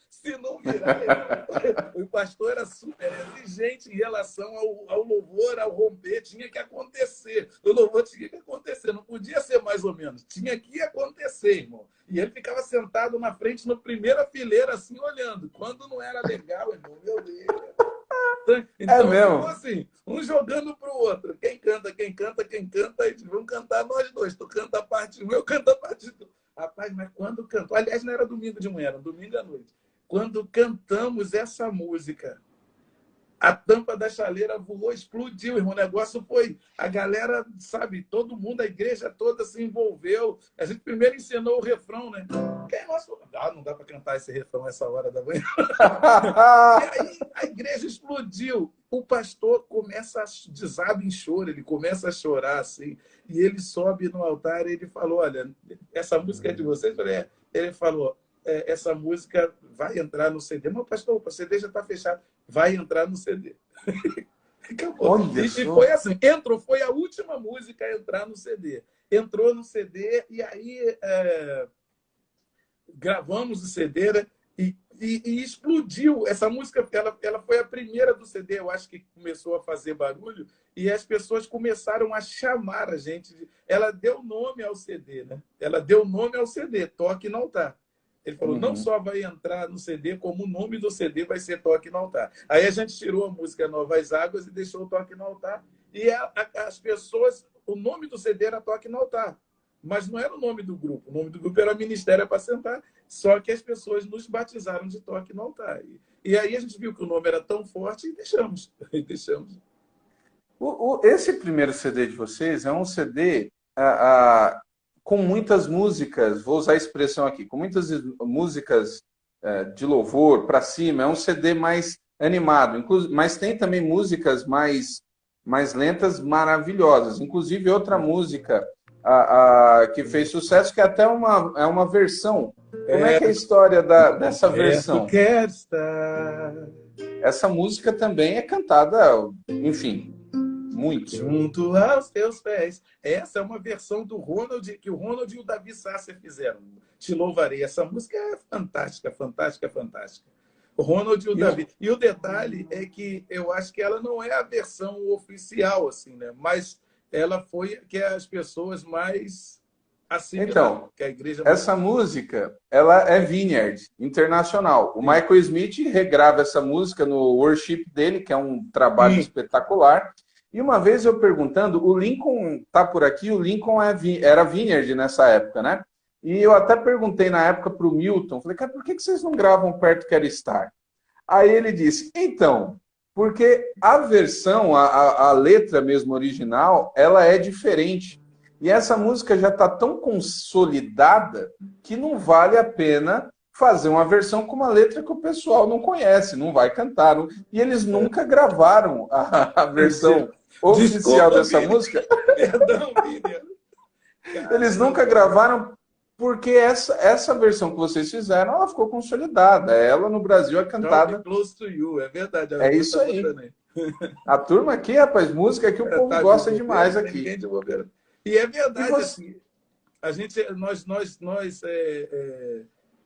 o pastor era super exigente em relação ao louvor, ao romper, tinha que acontecer. O louvor tinha que acontecer, não podia ser mais ou menos, tinha que acontecer, irmão. E ele ficava sentado na frente, na primeira fileira, assim, olhando. Quando não era legal, irmão, meu Deus. Então, ficou assim, um jogando para o outro. Quem canta, e vamos cantar nós dois. Tu canta a parte 1, eu canto a parte 2. Rapaz, mas quando cantou... Aliás, não era domingo de manhã, era domingo à noite. Quando cantamos essa música, A tampa da chaleira voou, explodiu, irmão. O negócio foi... A galera, sabe, todo mundo, a igreja toda se envolveu. A gente primeiro ensinou o refrão, né? Que é nosso... não dá para cantar esse refrão essa hora da manhã. E aí a igreja explodiu. O pastor começa a desaba em choro, ele começa a chorar assim. E ele sobe no altar e ele falou: olha, essa música é de vocês? Ele falou: essa música vai entrar no CD. Mas, pastor, o CD já está fechado. Vai entrar no CD. Acabou. E foi assim, foi a última música a entrar no CD. Entrou no CD e aí gravamos o CD, né? E explodiu. Essa música, ela foi a primeira do CD, eu acho que começou a fazer barulho, e as pessoas começaram a chamar a gente. Ela deu nome ao CD, né? Ela deu nome ao CD, Toque no Altar. Ele falou, não só vai entrar no CD, como o nome do CD vai ser Toque no Altar. Aí a gente tirou a música Novas Águas e deixou o Toque no Altar. E as pessoas, o nome do CD era Toque no Altar. Mas não era o nome do grupo. O nome do grupo era Ministério para Sentar. Só que as pessoas nos batizaram de Toque no Altar. E aí a gente viu que o nome era tão forte e deixamos. Esse primeiro CD de vocês é um CD com muitas músicas, vou usar a expressão aqui, com muitas músicas de louvor para cima. É um CD mais animado, mas tem também músicas mais lentas, maravilhosas. Inclusive outra música que fez sucesso, que é até uma versão. Como é que é a história dessa versão? Quero estar. Essa música também é cantada, enfim, muito. Junto aos teus pés. Essa é uma versão do Ronald, que o Ronald e o Davi Sasser fizeram. Te louvarei. Essa música é fantástica, fantástica, fantástica. O Ronald e o Davi. E o detalhe é que eu acho que ela não é a versão oficial, assim, né? Mas ela foi que as pessoas mais assimilaram. Então, que a igreja essa música, ela é Vineyard, internacional. O Michael Smith regrava essa música no worship dele, que é um trabalho espetacular. E uma vez eu perguntando, o Lincoln tá por aqui, o Lincoln era Vineyard nessa época, né? E eu até perguntei na época para o Milton, falei, cara, por que vocês não gravam Perto Quero Estar? Aí ele disse, então, porque a versão, a letra mesmo original, ela é diferente. E essa música já está tão consolidada que não vale a pena fazer uma versão com uma letra que o pessoal não conhece, não vai cantar. E eles nunca gravaram a versão oficial dessa música. Perdão, Miriam. Eles nunca gravaram porque essa versão que vocês fizeram, ela ficou consolidada. Ela no Brasil é cantada. Close to You, é verdade. É isso aí. A turma aqui, rapaz, música que o povo gosta demais aqui. E é verdade, assim,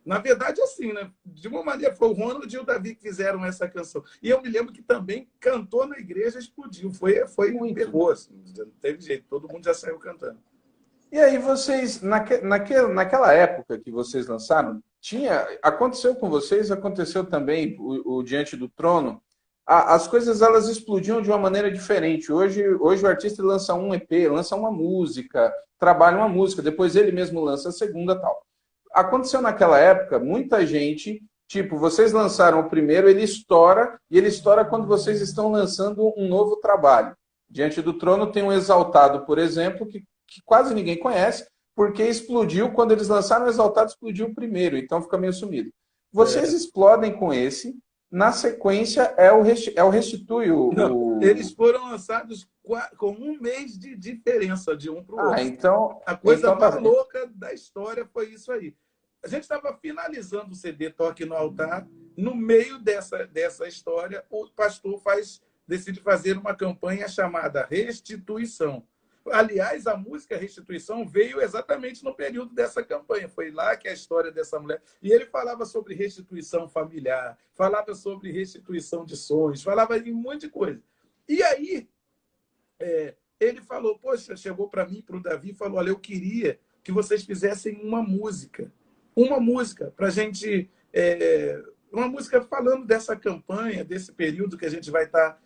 na verdade, assim, né? De uma maneira, foi o Ronald e o Davi que fizeram essa canção. E eu me lembro que também cantou na igreja, explodiu. Pegou, assim, não teve jeito, todo mundo já saiu cantando. E aí vocês, naquela época que vocês lançaram, aconteceu com vocês, aconteceu também o Diante do Trono. As coisas elas explodiam de uma maneira diferente. Hoje o artista lança um EP, lança uma música, trabalha uma música, depois ele mesmo lança a segunda e tal. Aconteceu naquela época, muita gente, tipo, vocês lançaram o primeiro, ele estoura, e ele estoura quando vocês estão lançando um novo trabalho. Diante do Trono tem um Exaltado, por exemplo, que quase ninguém conhece, porque explodiu, quando eles lançaram o Exaltado, explodiu primeiro, então fica meio sumido. Vocês explodem com esse, na sequência é o Restitui. Eles foram lançados com um mês de diferença de um para o outro. Então, a coisa mais louca da história foi isso aí. A gente estava finalizando o CD Toque no Altar, no meio dessa história, o pastor decide fazer uma campanha chamada Restituição. Aliás, a música Restituição veio exatamente no período dessa campanha. Foi lá que a história dessa mulher... E ele falava sobre restituição familiar, falava sobre restituição de sonhos, falava de um monte de coisa. E aí, ele falou, poxa, chegou para mim, para o Davi, e falou, olha, eu queria que vocês fizessem uma música para a gente... uma música falando dessa campanha, desse período que a gente vai estar...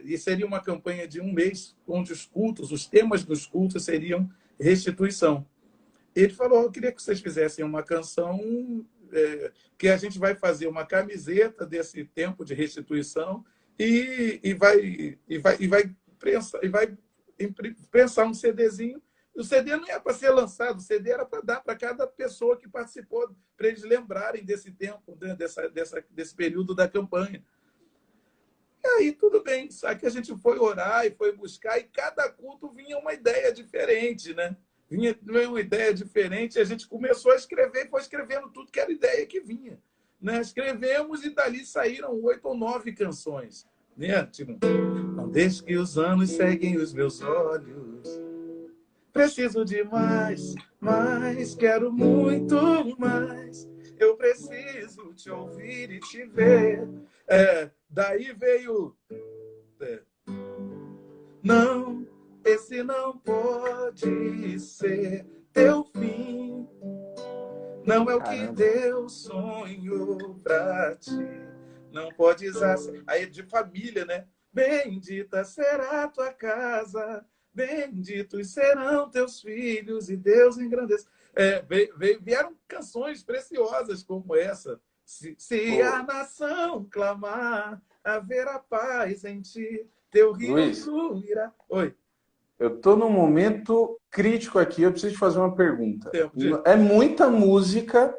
e seria uma campanha de um mês, onde os temas dos cultos seriam restituição. Ele falou, eu queria que vocês fizessem uma canção que a gente vai fazer uma camiseta desse tempo de restituição vai prensar um CDzinho. O CD não é para ser lançado, o CD era para dar para cada pessoa que participou, para eles lembrarem desse tempo, né, desse período da campanha. E aí tudo bem, só que a gente foi orar e foi buscar, e cada culto vinha uma ideia diferente, né? Vinha uma ideia diferente, a gente começou a escrever e foi escrevendo tudo que era ideia que vinha. Né? Escrevemos e dali saíram 8 ou 9 canções. Né? Tipo, não deixe que os anos seguem os meus olhos. Preciso de mais, mais, quero muito mais. Eu preciso te ouvir e te ver. Daí veio... Não, esse não pode ser teu fim. Não é o que Deus sonhou pra ti. Não pode usar... Aí de família, né? Bendita será a tua casa, benditos serão teus filhos e Deus engrandece. Vieram canções preciosas como essa. Se a nação clamar, haverá paz em ti, teu rio fluirá. Oi. Eu estou num momento crítico aqui, eu preciso te fazer uma pergunta. É muita música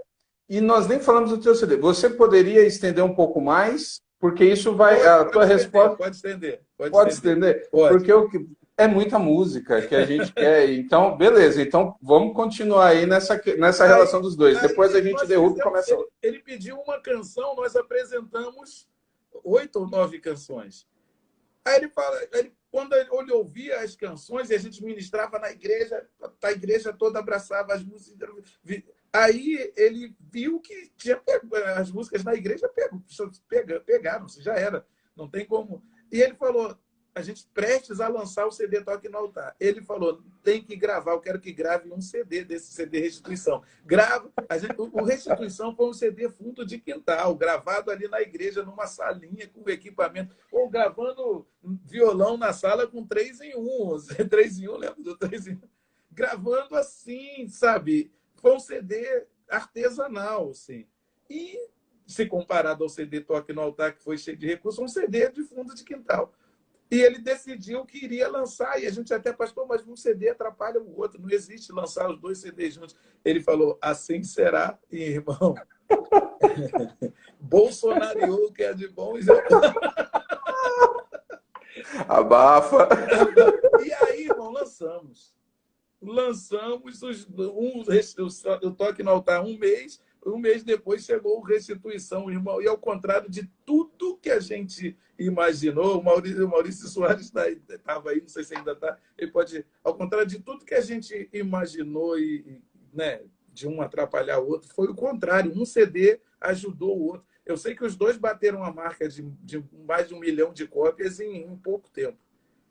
e nós nem falamos do teu CD. Você poderia estender um pouco mais? Porque isso vai... a tua resposta... Pode estender. Pode estender? Pode. Porque é muita música que a gente quer. Então, beleza. Então, vamos continuar aí nessa relação dos dois. Depois a gente derruba e começa outra. Ele pediu uma canção, nós apresentamos 8 ou 9 canções. Aí ele fala... Quando ele ouvia as canções e a gente ministrava na igreja, a igreja toda abraçava as músicas. Aí ele viu que tinha as músicas na igreja pegaram, já era, não tem como. E ele falou, a gente prestes a lançar o CD Toque no Altar. Ele falou, tem que gravar, eu quero que grave um CD desse CD Restituição. Grava. O Restituição foi um CD fundo de quintal, gravado ali na igreja, numa salinha com equipamento, ou gravando violão na sala com 3 em 1. 3 em 1, lembra do 3 em 1? Gravando assim, sabe? Foi um CD artesanal, assim. E, se comparado ao CD Toque no Altar, que foi cheio de recursos, um CD de fundo de quintal. E ele decidiu que iria lançar, e a gente até pastor, mas um CD atrapalha o outro, não existe lançar os 2 CDs juntos. Ele falou, assim será, irmão. Bolsonaro o que é de bom. Abafa. E aí, irmão, lançamos o Toque no Altar um mês depois chegou o Restituição, irmão. E ao contrário de tudo que a gente imaginou, o Maurício Soares estava aí, não sei se ainda está, ele pode... Ao contrário de tudo que a gente imaginou, né, de um atrapalhar o outro, foi o contrário. Um CD ajudou o outro. Eu sei que os dois bateram a marca de mais de 1 milhão de cópias em pouco tempo.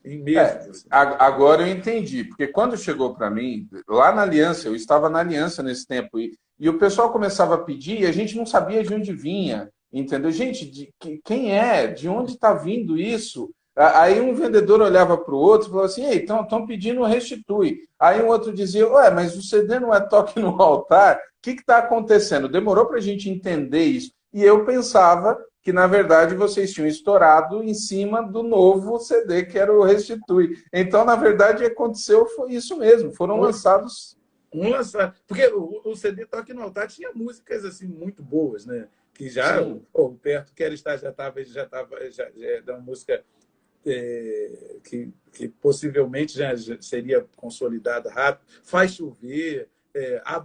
Em meses. Agora eu entendi, porque quando chegou para mim, lá na Aliança, eu estava na Aliança nesse tempo, e o pessoal começava a pedir e a gente não sabia de onde vinha, entendeu? Gente, quem é? De onde está vindo isso? Aí um vendedor olhava para o outro e falava assim, ei, estão pedindo restitui. Aí um outro dizia, ué, mas o CD não é Toque no Altar? O que está acontecendo? Demorou para a gente entender isso. E eu pensava que, na verdade, vocês tinham estourado em cima do novo CD, que era o Restitui. Então, na verdade, aconteceu foi isso mesmo. Foram lançados... Porque o CD Toque no Altar tinha músicas assim muito boas, né? Que já, o Perto Quero Estar já é uma música que possivelmente já seria consolidada rápido. Faz Chover.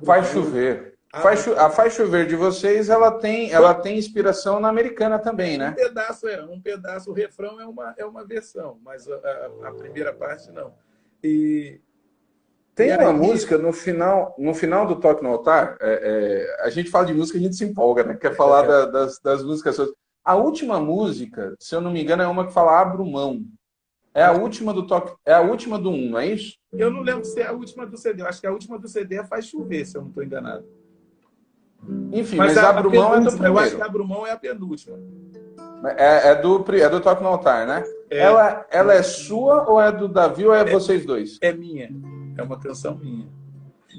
Faz Chover. A Faz Chover de vocês, ela tem inspiração na americana também, né? Um pedaço. O refrão é uma versão, mas a primeira parte não. Tem uma música no final do Toque no Altar, a gente fala de música, a gente se empolga, né? Quer falar das músicas. A última música, se eu não me engano, é uma que fala Abro Mão. É a última do Toque, é a última do 1, não é isso? Eu não lembro se é a última do CD. Eu acho que a última do CD é Faz Chover, se eu não estou enganado. Enfim, mas Abro Mão é do primeiro. Eu acho que Abro Mão é a penúltima. É do Toque no Altar, né? Ela é sua ou é do Davi ou é vocês dois? É minha. É uma canção minha.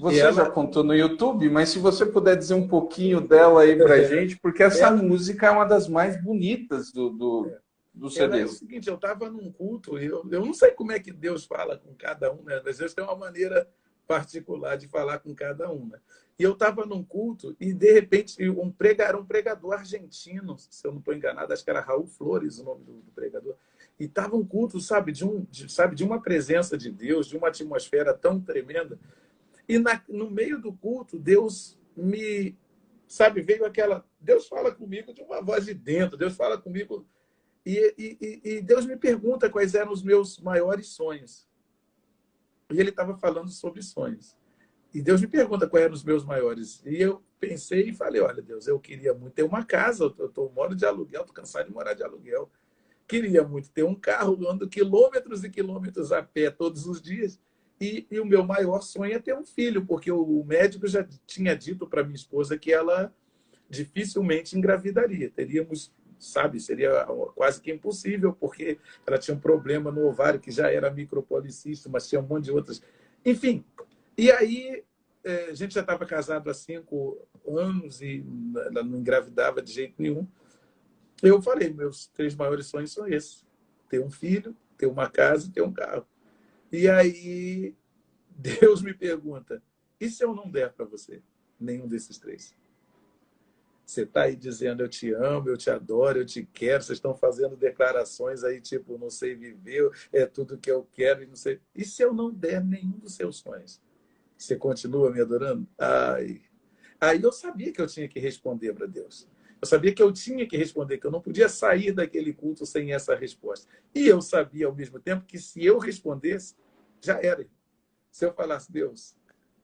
Você já contou no YouTube, mas se você puder dizer um pouquinho dela aí pra gente, porque essa música é uma das mais bonitas do... do Ela é CD. o seguinte, eu estava num culto, eu não sei como é que Deus fala com cada um, né? Mas Deus tem uma maneira particular de falar com cada um, né? E eu estava num culto e, de repente, era um pregador argentino, se eu não estou enganado, acho que era Raul Flores o nome do pregador. E estava um culto, sabe, de uma presença de Deus, de uma atmosfera tão tremenda. E no meio do culto, Deus me... Sabe, veio aquela... Deus fala comigo de uma voz de dentro, Deus fala comigo... E Deus me pergunta quais eram os meus maiores sonhos. E ele estava falando sobre sonhos. E Deus me pergunta quais eram os meus maiores. E eu pensei e falei, olha, Deus, eu queria muito ter uma casa, eu moro de aluguel, estou cansado de morar de aluguel. Queria muito ter um carro, ando quilômetros e quilômetros a pé todos os dias. E o meu maior sonho é ter um filho, porque o médico já tinha dito para minha esposa que ela dificilmente engravidaria. Teríamos, sabe, seria quase que impossível, porque ela tinha um problema no ovário, que já era micropolicístico, mas tinha um monte de outras. Enfim, e aí a gente já estava casado há 5 anos e ela não engravidava de jeito nenhum. Eu falei, meus 3 maiores sonhos são esses: ter um filho, ter uma casa, ter um carro. E aí Deus me pergunta, e se eu não der para você nenhum desses 3? Você está aí dizendo, eu te amo, eu te adoro, eu te quero, vocês estão fazendo declarações aí, tipo, não sei viver, é tudo que eu quero, e não sei. E se eu não der nenhum dos seus sonhos? Você continua me adorando? Ai. Aí eu sabia que eu tinha que responder para Deus. Eu sabia que eu tinha que responder, que eu não podia sair daquele culto sem essa resposta. E eu sabia, ao mesmo tempo, que se eu respondesse, já era. Se eu falasse, Deus,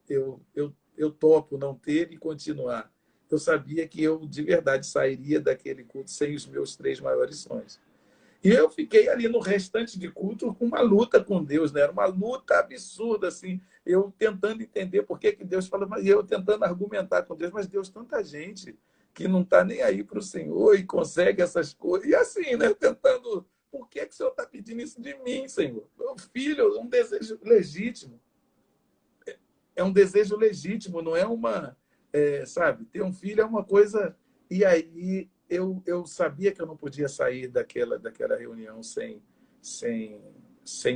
eu topo não ter e continuar, eu sabia que eu, de verdade, sairia daquele culto sem os meus 3 maiores sonhos. E eu fiquei ali no restante de culto com uma luta com Deus, né? Era uma luta absurda, assim. Eu tentando entender por que Deus fala, mas eu tentando argumentar com Deus, mas Deus, tanta gente que não está nem aí para o Senhor e consegue essas coisas. E assim, né? Tentando, por que o Senhor está pedindo isso de mim, Senhor? Meu filho, é um desejo legítimo. É um desejo legítimo, não é uma... sabe, ter um filho é uma coisa... E aí eu sabia que eu não podia sair daquela reunião sem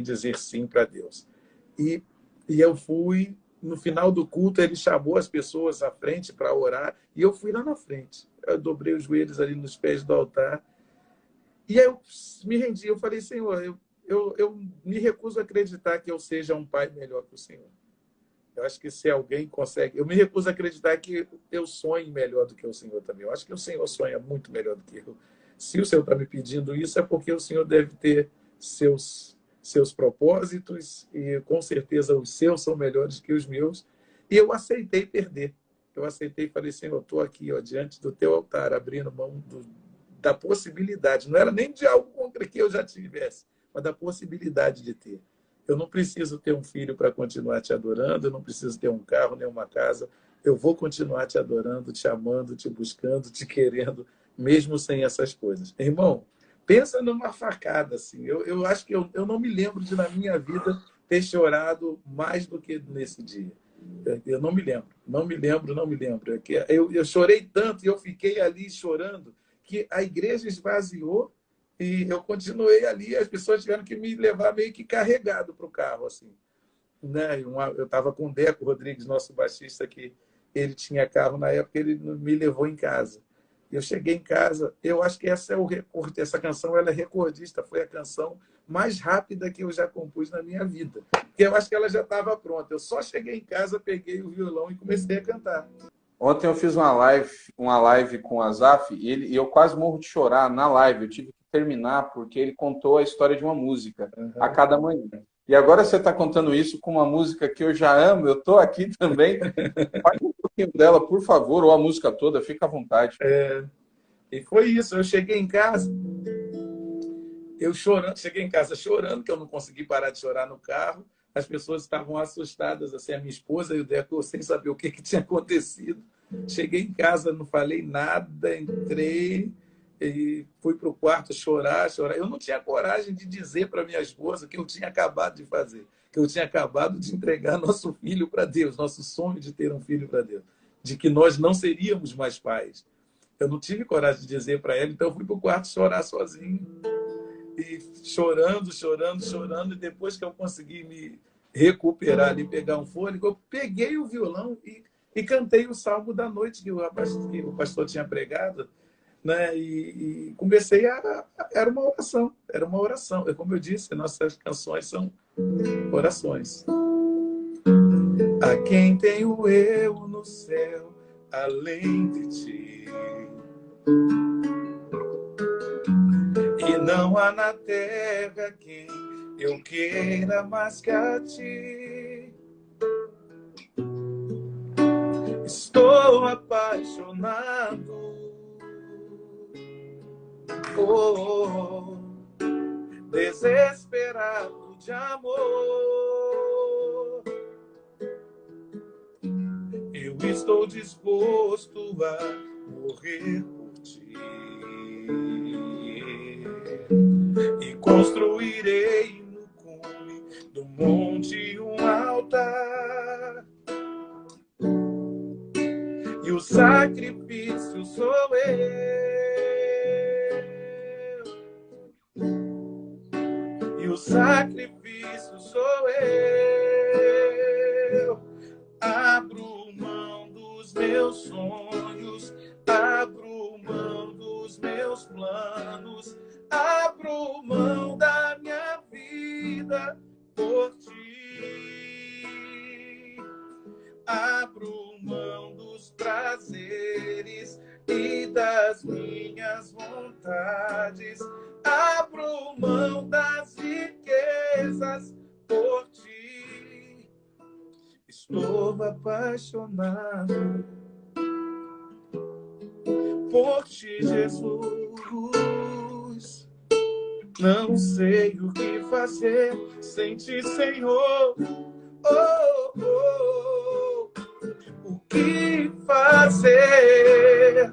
dizer sim para Deus. E eu fui, no final do culto, ele chamou as pessoas à frente para orar, e eu fui lá na frente. Eu dobrei os joelhos ali nos pés do altar, e aí eu me rendi, eu falei, Senhor, eu me recuso a acreditar que eu seja um pai melhor que o Senhor. Eu acho que se alguém consegue... Eu me recuso a acreditar que eu sonhe melhor do que o Senhor também. Eu acho que o Senhor sonha muito melhor do que eu. Se o Senhor está me pedindo isso, é porque o Senhor deve ter seus propósitos e, com certeza, os seus são melhores que os meus. E eu aceitei perder. Eu aceitei e falei, Senhor, estou aqui diante do teu altar, abrindo mão da possibilidade. Não era nem de algo contra que eu já tivesse, mas da possibilidade de ter. Eu não preciso ter um filho para continuar te adorando, eu não preciso ter um carro, nem uma casa. Eu vou continuar te adorando, te amando, te buscando, te querendo, mesmo sem essas coisas. Irmão, pensa numa facada, assim. Eu acho que eu não me lembro de, na minha vida, ter chorado mais do que nesse dia. Eu não me lembro, não me lembro, não me lembro. Eu chorei tanto e eu fiquei ali chorando que a igreja esvaziou. E eu continuei ali, as pessoas tiveram que me levar meio que carregado para o carro, assim, né? Eu estava com o Deco Rodrigues, nosso baixista, que ele tinha carro na época, ele me levou em casa. Eu cheguei em casa, eu acho que essa é o recorde, essa canção ela é recordista, foi a canção mais rápida que eu já compus na minha vida. Porque eu acho que ela já estava pronta. Eu só cheguei em casa, peguei o violão e comecei a cantar. Ontem eu fiz uma live com o Azaf e eu quase morro de chorar na live. Eu tive que terminar porque ele contou a história de uma música a cada manhã. E agora você está contando isso com uma música que eu já amo, eu estou aqui também. Fale um pouquinho dela, por favor, ou a música toda, fica à vontade. E foi isso, eu cheguei em casa, cheguei em casa chorando, que eu não consegui parar de chorar no carro. As pessoas estavam assustadas, assim, a minha esposa e o Deco, sem saber o que tinha acontecido. Cheguei em casa, não falei nada, entrei e fui para o quarto chorar. Eu não tinha coragem de dizer para minha esposa que eu tinha acabado de fazer, que eu tinha acabado de entregar nosso filho para Deus, nosso sonho de ter um filho para Deus, de que nós não seríamos mais pais. Eu não tive coragem de dizer para ela, então eu fui para o quarto chorar sozinho. e chorando, chorando, chorando. E depois que eu consegui me recuperar ali, pegar um fôlego, eu peguei o violão e cantei o Salmo da Noite que o pastor tinha pregado, né? E comecei era uma oração, era uma oração. É como eu disse, nossas canções são orações. A quem tenho eu no céu, além de ti? E não há na terra quem eu queira mais que a ti. Estou apaixonado, oh, desesperado de amor. Eu estou disposto a morrer por ti e construirei no cume do monte um altar. E o sacrifício sou eu. E o sacrifício sou eu. Abro mão dos meus sonhos, abro mão dos meus planos, abro mão da minha vida por ti. Abro mão dos prazeres e das minhas vontades, abro mão das riquezas por ti. Estou apaixonado por ti, Jesus. Não sei o que fazer sem ti, Senhor. Oh, oh, oh. O que fazer?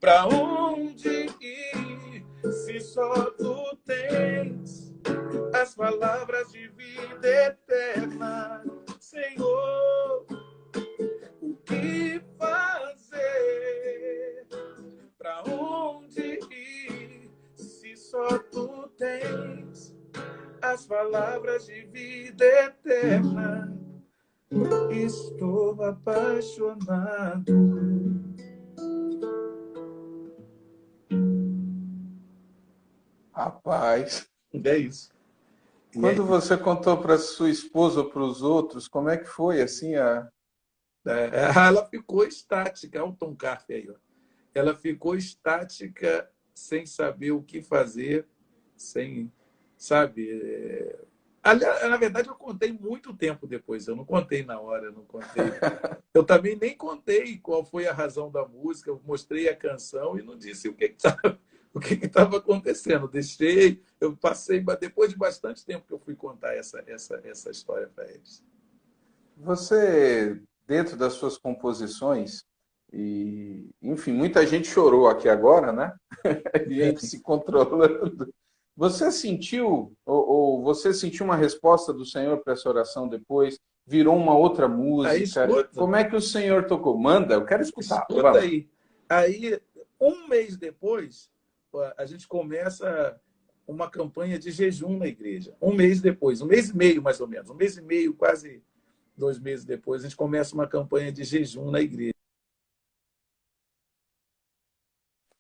Pra onde ir? Se só tu tens as palavras de vida eterna, Senhor. O que fazer? Pra onde ir? Se só tu tens as palavras de vida eterna. Estou apaixonado. Rapaz, É isso. quando você contou para sua esposa ou para os outros, como é que foi assim Ela ficou estática. Olha o Tom Carfe aí. Ó. Ela ficou estática, sem saber o que fazer, sem, sabe? Na verdade, eu contei muito tempo depois. Eu não contei na hora, eu não contei. Eu também nem contei qual foi a razão da música. Eu mostrei a canção e não disse o que estava acontecendo. Deixei, eu passei, depois de bastante tempo que eu fui contar essa história para eles. Você, dentro das suas composições, e, enfim, muita gente chorou aqui agora, né? A gente se controlando. Você sentiu, ou você sentiu uma resposta do Senhor para essa oração depois? Virou uma outra Aí música? escuta, Como é que o Senhor tocou? Manda, eu quero escutar. escuta Vamos. aí. Aí, um mês depois, a gente começa uma campanha de jejum na igreja. Um mês depois, um mês e meio mais ou menos, um mês e meio, quase 2 meses depois, a gente começa uma campanha de jejum na igreja.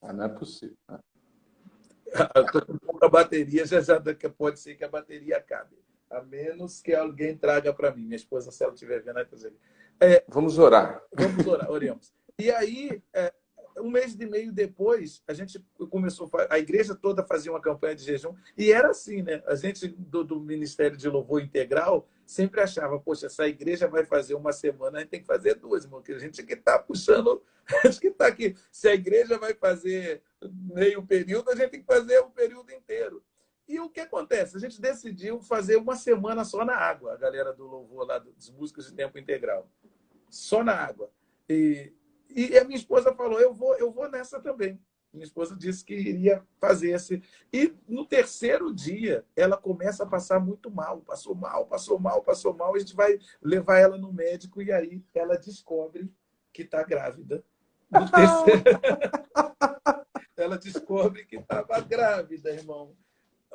Ah, não é possível. Estou com pouca bateria, já pode ser que a bateria acabe. A menos que alguém traga para mim. Minha esposa, se ela estiver vendo, vai fazer. Vamos orar. Vamos orar, oremos. E aí, um mês e meio depois, a gente começou, a igreja toda fazia uma campanha de jejum, e era assim, né? A gente do Ministério de Louvor Integral sempre achava, poxa, essa igreja vai fazer uma semana, a gente tem que fazer 2, irmão, que a gente que está puxando, a gente que está aqui. Se a igreja vai fazer meio período, a gente tem que fazer um período inteiro. E o que acontece? A gente decidiu fazer uma semana só na água, a galera do louvor lá, dos músicos de tempo integral. Só na água. E a minha esposa falou, eu vou nessa também. Minha esposa disse que iria fazer esse. E no terceiro dia, ela começa a passar muito mal. Passou mal, passou mal, passou mal. A gente vai levar ela no médico e aí ela descobre que está grávida. No terceiro... ela descobre que estava grávida, irmão.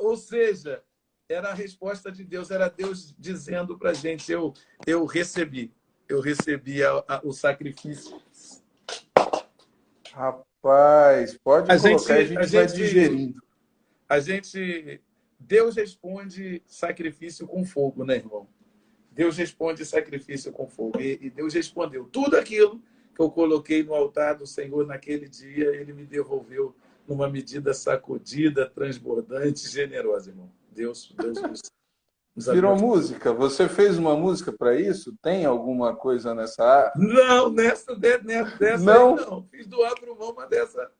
Ou seja, era a resposta de Deus, era Deus dizendo para a gente, eu recebi o sacrifício. Rapaz, pode A colocar, a gente, a gente vai gente, digerindo. a gente, Deus responde sacrifício com fogo, né, irmão? Deus responde sacrifício com fogo. E Deus respondeu. Tudo aquilo que eu coloquei no altar do Senhor naquele dia, Ele me devolveu numa medida sacudida, transbordante, generosa, irmão. Deus nos Virou abençoe. música? Você fez uma música para isso? Tem alguma coisa nessa área? Não, dessa aí Não? não. Fiz do abro mão, mas dessa.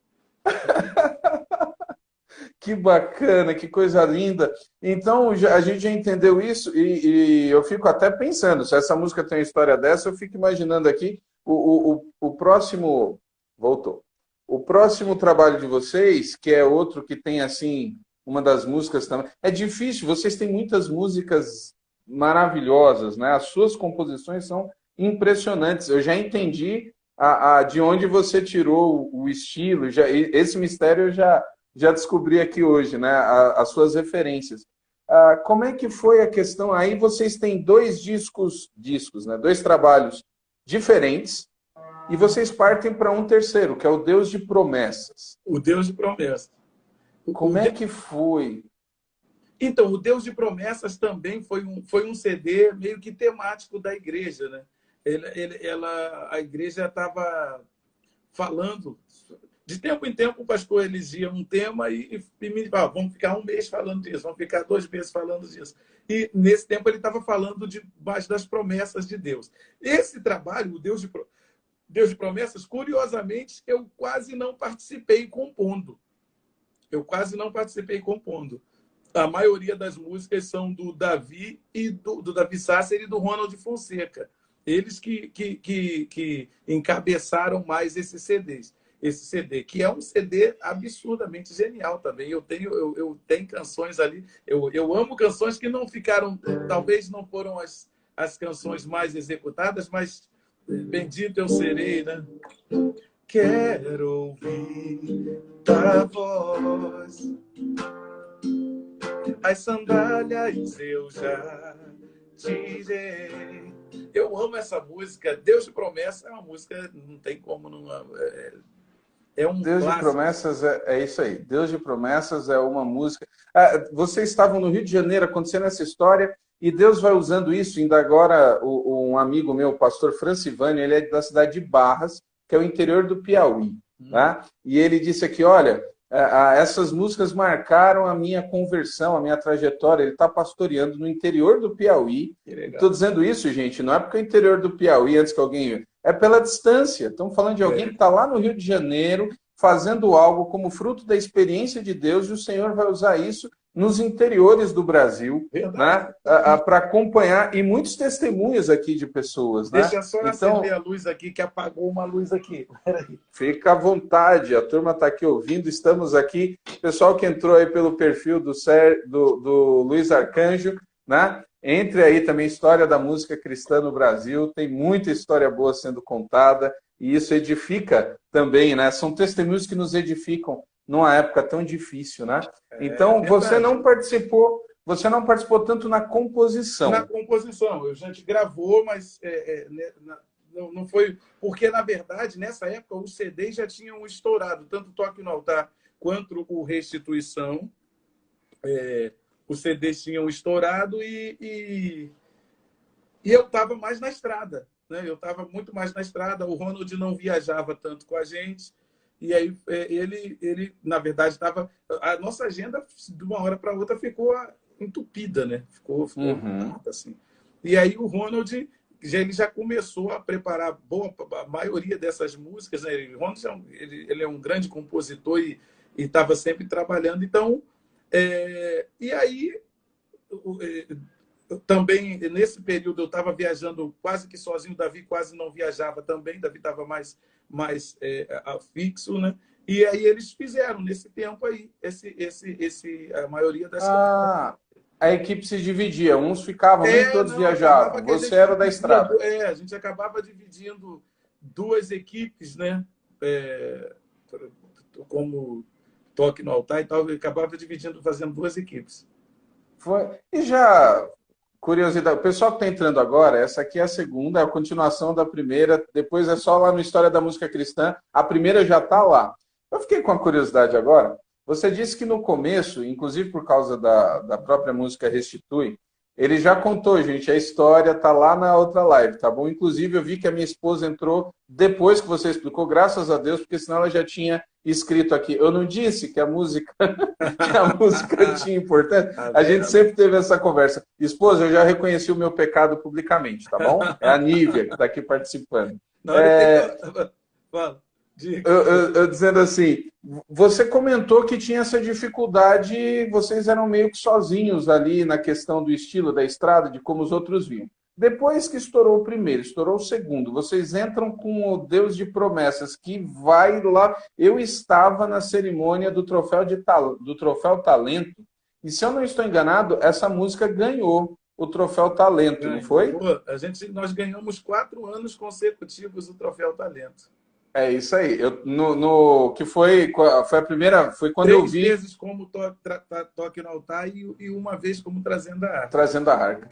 Que bacana, que coisa linda. Então, a gente já entendeu isso e eu fico até pensando, se essa música tem uma história dessa, eu fico imaginando aqui o próximo... Voltou. O próximo trabalho de vocês, que é outro que tem, assim, uma das músicas também... É difícil, vocês têm muitas músicas maravilhosas, né? As suas composições são impressionantes. Eu já entendi de onde você tirou o estilo, esse mistério eu já descobri aqui hoje, né, as suas referências. Como é que foi a questão? Aí vocês têm dois discos, né, dois trabalhos diferentes, e vocês partem para um terceiro, que é o Deus de Promessas. O Deus de promessas. Como é que foi? Então, o Deus de Promessas também foi um CD meio que temático da igreja, né? A igreja estava falando. De tempo em tempo, o pastor elegia um tema e me falava, vamos ficar um mês falando disso, vamos ficar 2 meses falando disso. E, nesse tempo, ele estava falando mais das promessas de Deus. Esse trabalho, o Deus de Promessas, curiosamente, eu quase não participei compondo. A maioria das músicas são do Davi e do Davi Sasser e do Ronald Fonseca. Eles que encabeçaram mais esse CD, que é um CD absurdamente genial também. Eu tenho canções ali, eu amo canções que não ficaram, talvez não foram as canções mais executadas, mas bendito eu serei, né? Quero ouvir a voz, as sandálias eu já tirei. Eu amo essa música. Deus de Promessa é uma música, não tem como não. É um Deus de clássico. Promessas é isso aí. Deus de Promessas é uma música. Vocês estavam no Rio de Janeiro acontecendo essa história e Deus vai usando isso. Ainda agora, um amigo meu, o pastor Francivani, ele é da cidade de Barras, que é o interior do Piauí. Tá? E ele disse aqui: olha, essas músicas marcaram a minha conversão, a minha trajetória. Ele está pastoreando no interior do Piauí. Estou dizendo isso, gente, não é porque o interior do Piauí, antes que alguém... É pela distância. Estamos falando de alguém que está lá no Rio de Janeiro, fazendo algo como fruto da experiência de Deus, e o Senhor vai usar isso nos interiores do Brasil, né, para acompanhar, e muitos testemunhos aqui de pessoas. Né? Deixa só acender a luz aqui, que apagou uma luz aqui. Fica à vontade, a turma está aqui ouvindo, estamos aqui. Pessoal que entrou aí pelo perfil do Luiz Arcanjo, né? Entre aí também História da Música Cristã no Brasil, tem muita história boa sendo contada, e isso edifica também, né? São testemunhos que nos edificam numa época tão difícil, né? Então, você não participou tanto na composição. Na composição, a gente gravou, mas não foi... Porque, na verdade, nessa época, os CDs já tinham estourado, tanto Toque no Altar quanto o Restituição. Os CDs tinham estourado e eu estava mais na estrada. Né? Eu estava muito mais na estrada. O Ronald não viajava tanto com a gente. E aí ele na verdade, estava... A nossa agenda, de uma hora para outra, ficou entupida, né? Ficou assim. E aí o Ronald ele já começou a preparar a maioria dessas músicas. Né? O Ronald ele é um grande compositor e estava sempre trabalhando. Então, e aí, também, nesse período, eu estava viajando quase que sozinho. O Davi quase não viajava também. O Davi estava mais fixo, né? E aí eles fizeram, nesse tempo aí, a maioria das... A equipe se dividia. Uns ficavam, nem todos viajavam. Você era da estrada. A gente acabava dividindo 2 equipes, né? Como... Toque no Altar e tal, eu acabava dividindo, fazendo duas equipes. Foi. E já, curiosidade, o pessoal que está entrando agora, essa aqui é a segunda, é a continuação da primeira, depois é só lá no História da Música Cristã, a primeira já está lá. Eu fiquei com a curiosidade agora, você disse que no começo, inclusive por causa da própria música Restitui, ele já contou, gente, a história está lá na outra live, tá bom? Inclusive eu vi que a minha esposa entrou depois que você explicou, graças a Deus, porque senão ela já tinha escrito aqui. Eu não disse que a música, que a música tinha importância. Tá A gente vendo? sempre teve essa conversa. Esposa, eu já reconheci o meu pecado publicamente, tá bom? É a Nívia que está aqui participando. Na hora que fala, diga. Eu dizendo assim, você comentou que tinha essa dificuldade, vocês eram meio que sozinhos ali na questão do estilo da estrada, de como os outros viam. Depois que estourou o primeiro, estourou o segundo, vocês entram com o Deus de Promessas, que vai lá. Eu estava na cerimônia do do Troféu Talento, e se eu não estou enganado, essa música ganhou o Troféu Talento, não foi? Pô, nós ganhamos 4 anos consecutivos o Troféu Talento. É isso aí. Que foi a primeira, foi quando eu 3 vi vezes como toque no altar e uma vez como trazendo a arca. trazendo a arca.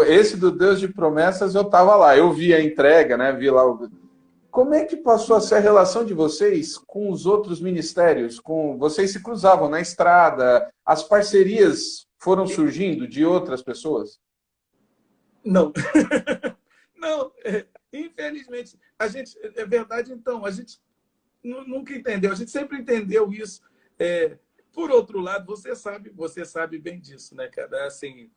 Esse do Deus de Promessas eu estava lá, eu vi a entrega, né? Vi lá. Como é que passou a ser a relação de vocês com os outros ministérios? Vocês se cruzavam na estrada? As parcerias foram surgindo de outras pessoas? Não. Não, infelizmente. É verdade, então, a gente nunca entendeu. A gente sempre entendeu isso. Por outro lado, você sabe bem disso, né, cara? Assim,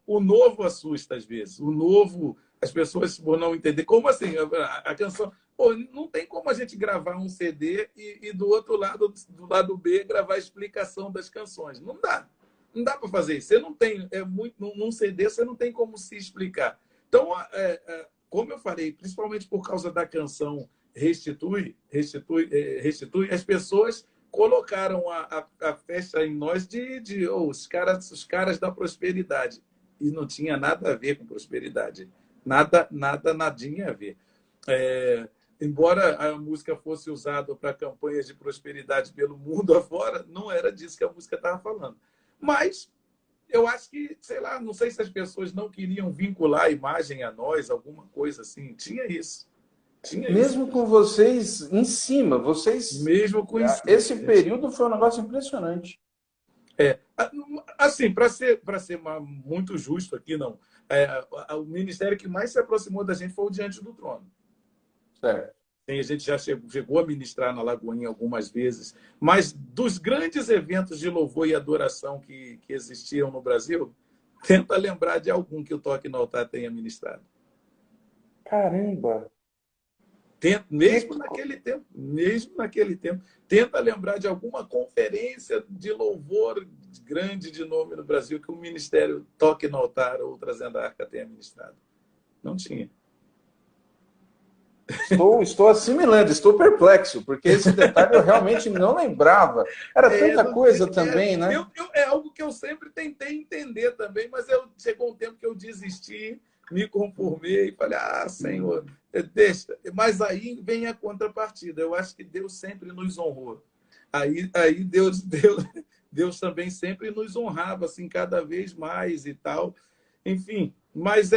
o novo assusta às vezes. O novo, as pessoas vão não entender. Como assim? A canção. Pô, não tem como a gente gravar um CD e do outro lado, do lado B, gravar a explicação das canções. Não dá. Não dá para fazer isso. Você não tem, num CD, você não tem como se explicar. Então, como eu falei, principalmente por causa da canção Restitui, as pessoas colocaram a festa em nós os caras da prosperidade. E não tinha nada a ver com prosperidade. Nadinha a ver. Embora a música fosse usada para campanhas de prosperidade pelo mundo afora, não era disso que a música estava falando. Mas eu acho que, sei lá, não sei se as pessoas não queriam vincular a imagem a nós, alguma coisa assim. Tinha isso. Mesmo com vocês em cima, Mesmo com isso. Esse período foi um negócio impressionante. Assim, para ser muito justo aqui, não. O ministério que mais se aproximou da gente foi o Diante do Trono. Certo. A gente já chegou a ministrar na Lagoinha algumas vezes, mas dos grandes eventos de louvor e adoração que existiam no Brasil, tenta lembrar de algum que o Toque no Altar tenha ministrado. Caramba! Mesmo naquele tempo, tenta lembrar de alguma conferência de louvor grande de nome no Brasil que o ministério Toque no Altar ou Trazendo a Arca tenha ministrado. Não tinha. Estou assimilando, estou perplexo, porque esse detalhe eu realmente não lembrava. Era tanta coisa também, né? É algo que eu sempre tentei entender também, mas chegou um tempo que eu desisti, me conformei e falei, Senhor, deixa. Mas aí vem a contrapartida. Eu acho que Deus sempre nos honrou. Aí Deus também sempre nos honrava, assim, cada vez mais e tal. Enfim, mas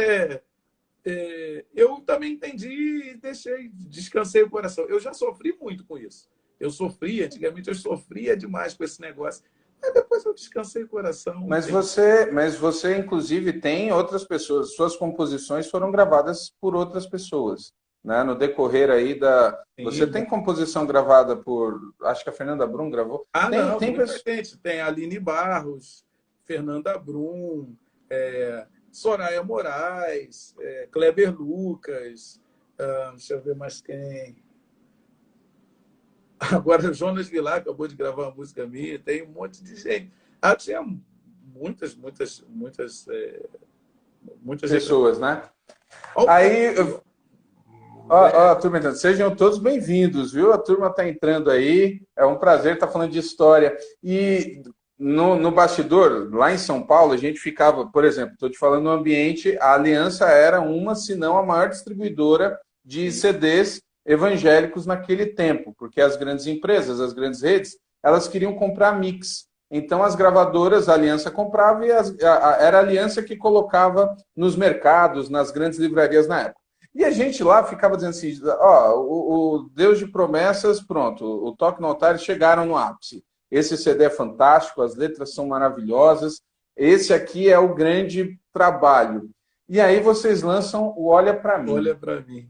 eu também entendi e descansei o coração. Eu já sofri muito com isso. Antigamente eu sofria demais com esse negócio. Mas depois eu descansei o coração. Mas você, inclusive, tem outras pessoas. Suas composições foram gravadas por outras pessoas, né? No decorrer aí Sim. Você tem composição gravada por... Acho que a Fernanda Brum gravou. Tem gente. Tem a Aline Barros, Fernanda Brum, Soraya Moraes, Kleber Lucas, deixa eu ver mais quem. Agora, Jonas Vilar acabou de gravar uma música minha, tem um monte de gente. Tinha muitas pessoas, né? Aí, turma entrando. Sejam todos bem-vindos, viu? A turma está entrando aí. É um prazer estar falando de história. E no bastidor, lá em São Paulo, a gente ficava, por exemplo, estou te falando no ambiente, a Aliança era uma, se não a maior distribuidora de CDs evangélicos naquele tempo, porque as grandes empresas, as grandes redes, elas queriam comprar mix. Então, as gravadoras, a Aliança comprava e era a Aliança que colocava nos mercados, nas grandes livrarias na época. E a gente lá ficava dizendo assim, ó, o Deus de Promessas, pronto, o Toque no Altar chegaram no ápice. Esse CD é fantástico, as letras são maravilhosas, esse aqui é o grande trabalho. E aí vocês lançam o Olha Pra Mim. Olha para mim.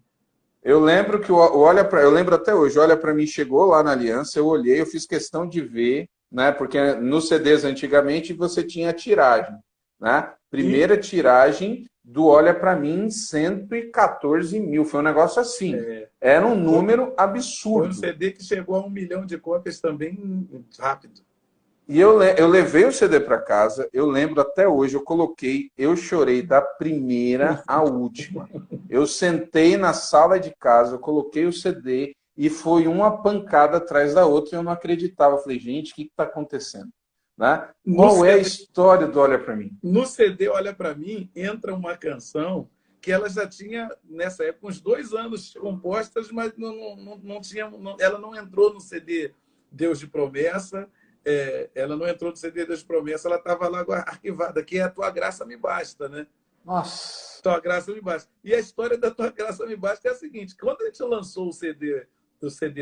Eu lembro que eu lembro até hoje, Olha Pra Mim chegou lá na Aliança, eu olhei, eu fiz questão de ver, né? Porque nos CDs antigamente você tinha a tiragem, né? Primeira tiragem do Olha Pra Mim, 114 mil. Foi um negócio assim. Era um número Foi um absurdo. CD que chegou a 1 milhão de cópias também rápido. E eu levei o CD para casa, eu lembro até hoje, eu coloquei, eu chorei da primeira à última. Eu sentei na sala de casa, eu coloquei o CD e foi uma pancada atrás da outra e eu não acreditava. Eu falei, gente, o que está acontecendo? Né? Qual é a história do Olha Pra Mim? No CD Olha Pra Mim, entra uma canção que ela já tinha, nessa época, uns 2 anos compostas, mas não tinha, ela não entrou no CD Deus de Promessa, ela não entrou no CD Deus de Promessa, ela estava lá arquivada, que é A Tua Graça Me Basta, né? Nossa! Tua Graça Me Basta. E a história da Tua Graça Me Basta é a seguinte, quando a gente lançou o CD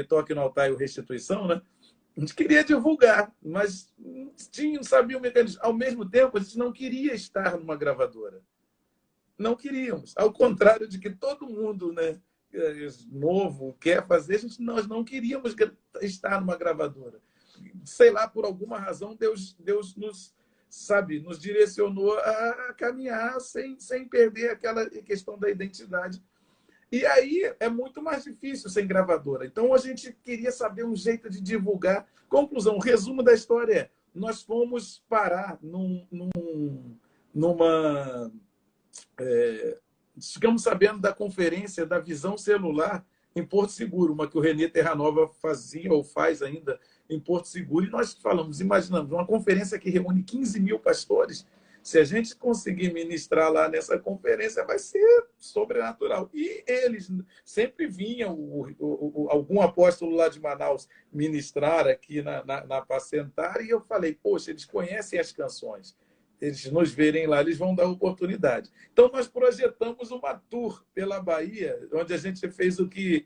Toque no Altar e o Restituição, né? A gente queria divulgar, mas não sabia o mecanismo. Ao mesmo tempo, a gente não queria estar numa gravadora. Não queríamos. Ao contrário de que todo mundo, né, novo quer fazer, nós não queríamos estar numa gravadora. Sei lá, por alguma razão, Deus nos direcionou a caminhar sem perder aquela questão da identidade. E aí é muito mais difícil sem gravadora. Então a gente queria saber um jeito de divulgar. Conclusão, o resumo da história é: nós fomos parar numa. Ficamos sabendo da conferência da Visão Celular em Porto Seguro, uma que o Renê Terranova fazia ou faz ainda em Porto Seguro. E nós imaginamos, uma conferência que reúne 15 mil pastores. Se a gente conseguir ministrar lá nessa conferência, vai ser sobrenatural. E eles sempre vinham, algum apóstolo lá de Manaus ministrar aqui na Pacentar, e eu falei, poxa, eles conhecem as canções. Eles nos verem lá, eles vão dar oportunidade. Então, nós projetamos uma tour pela Bahia, onde a gente fez o que...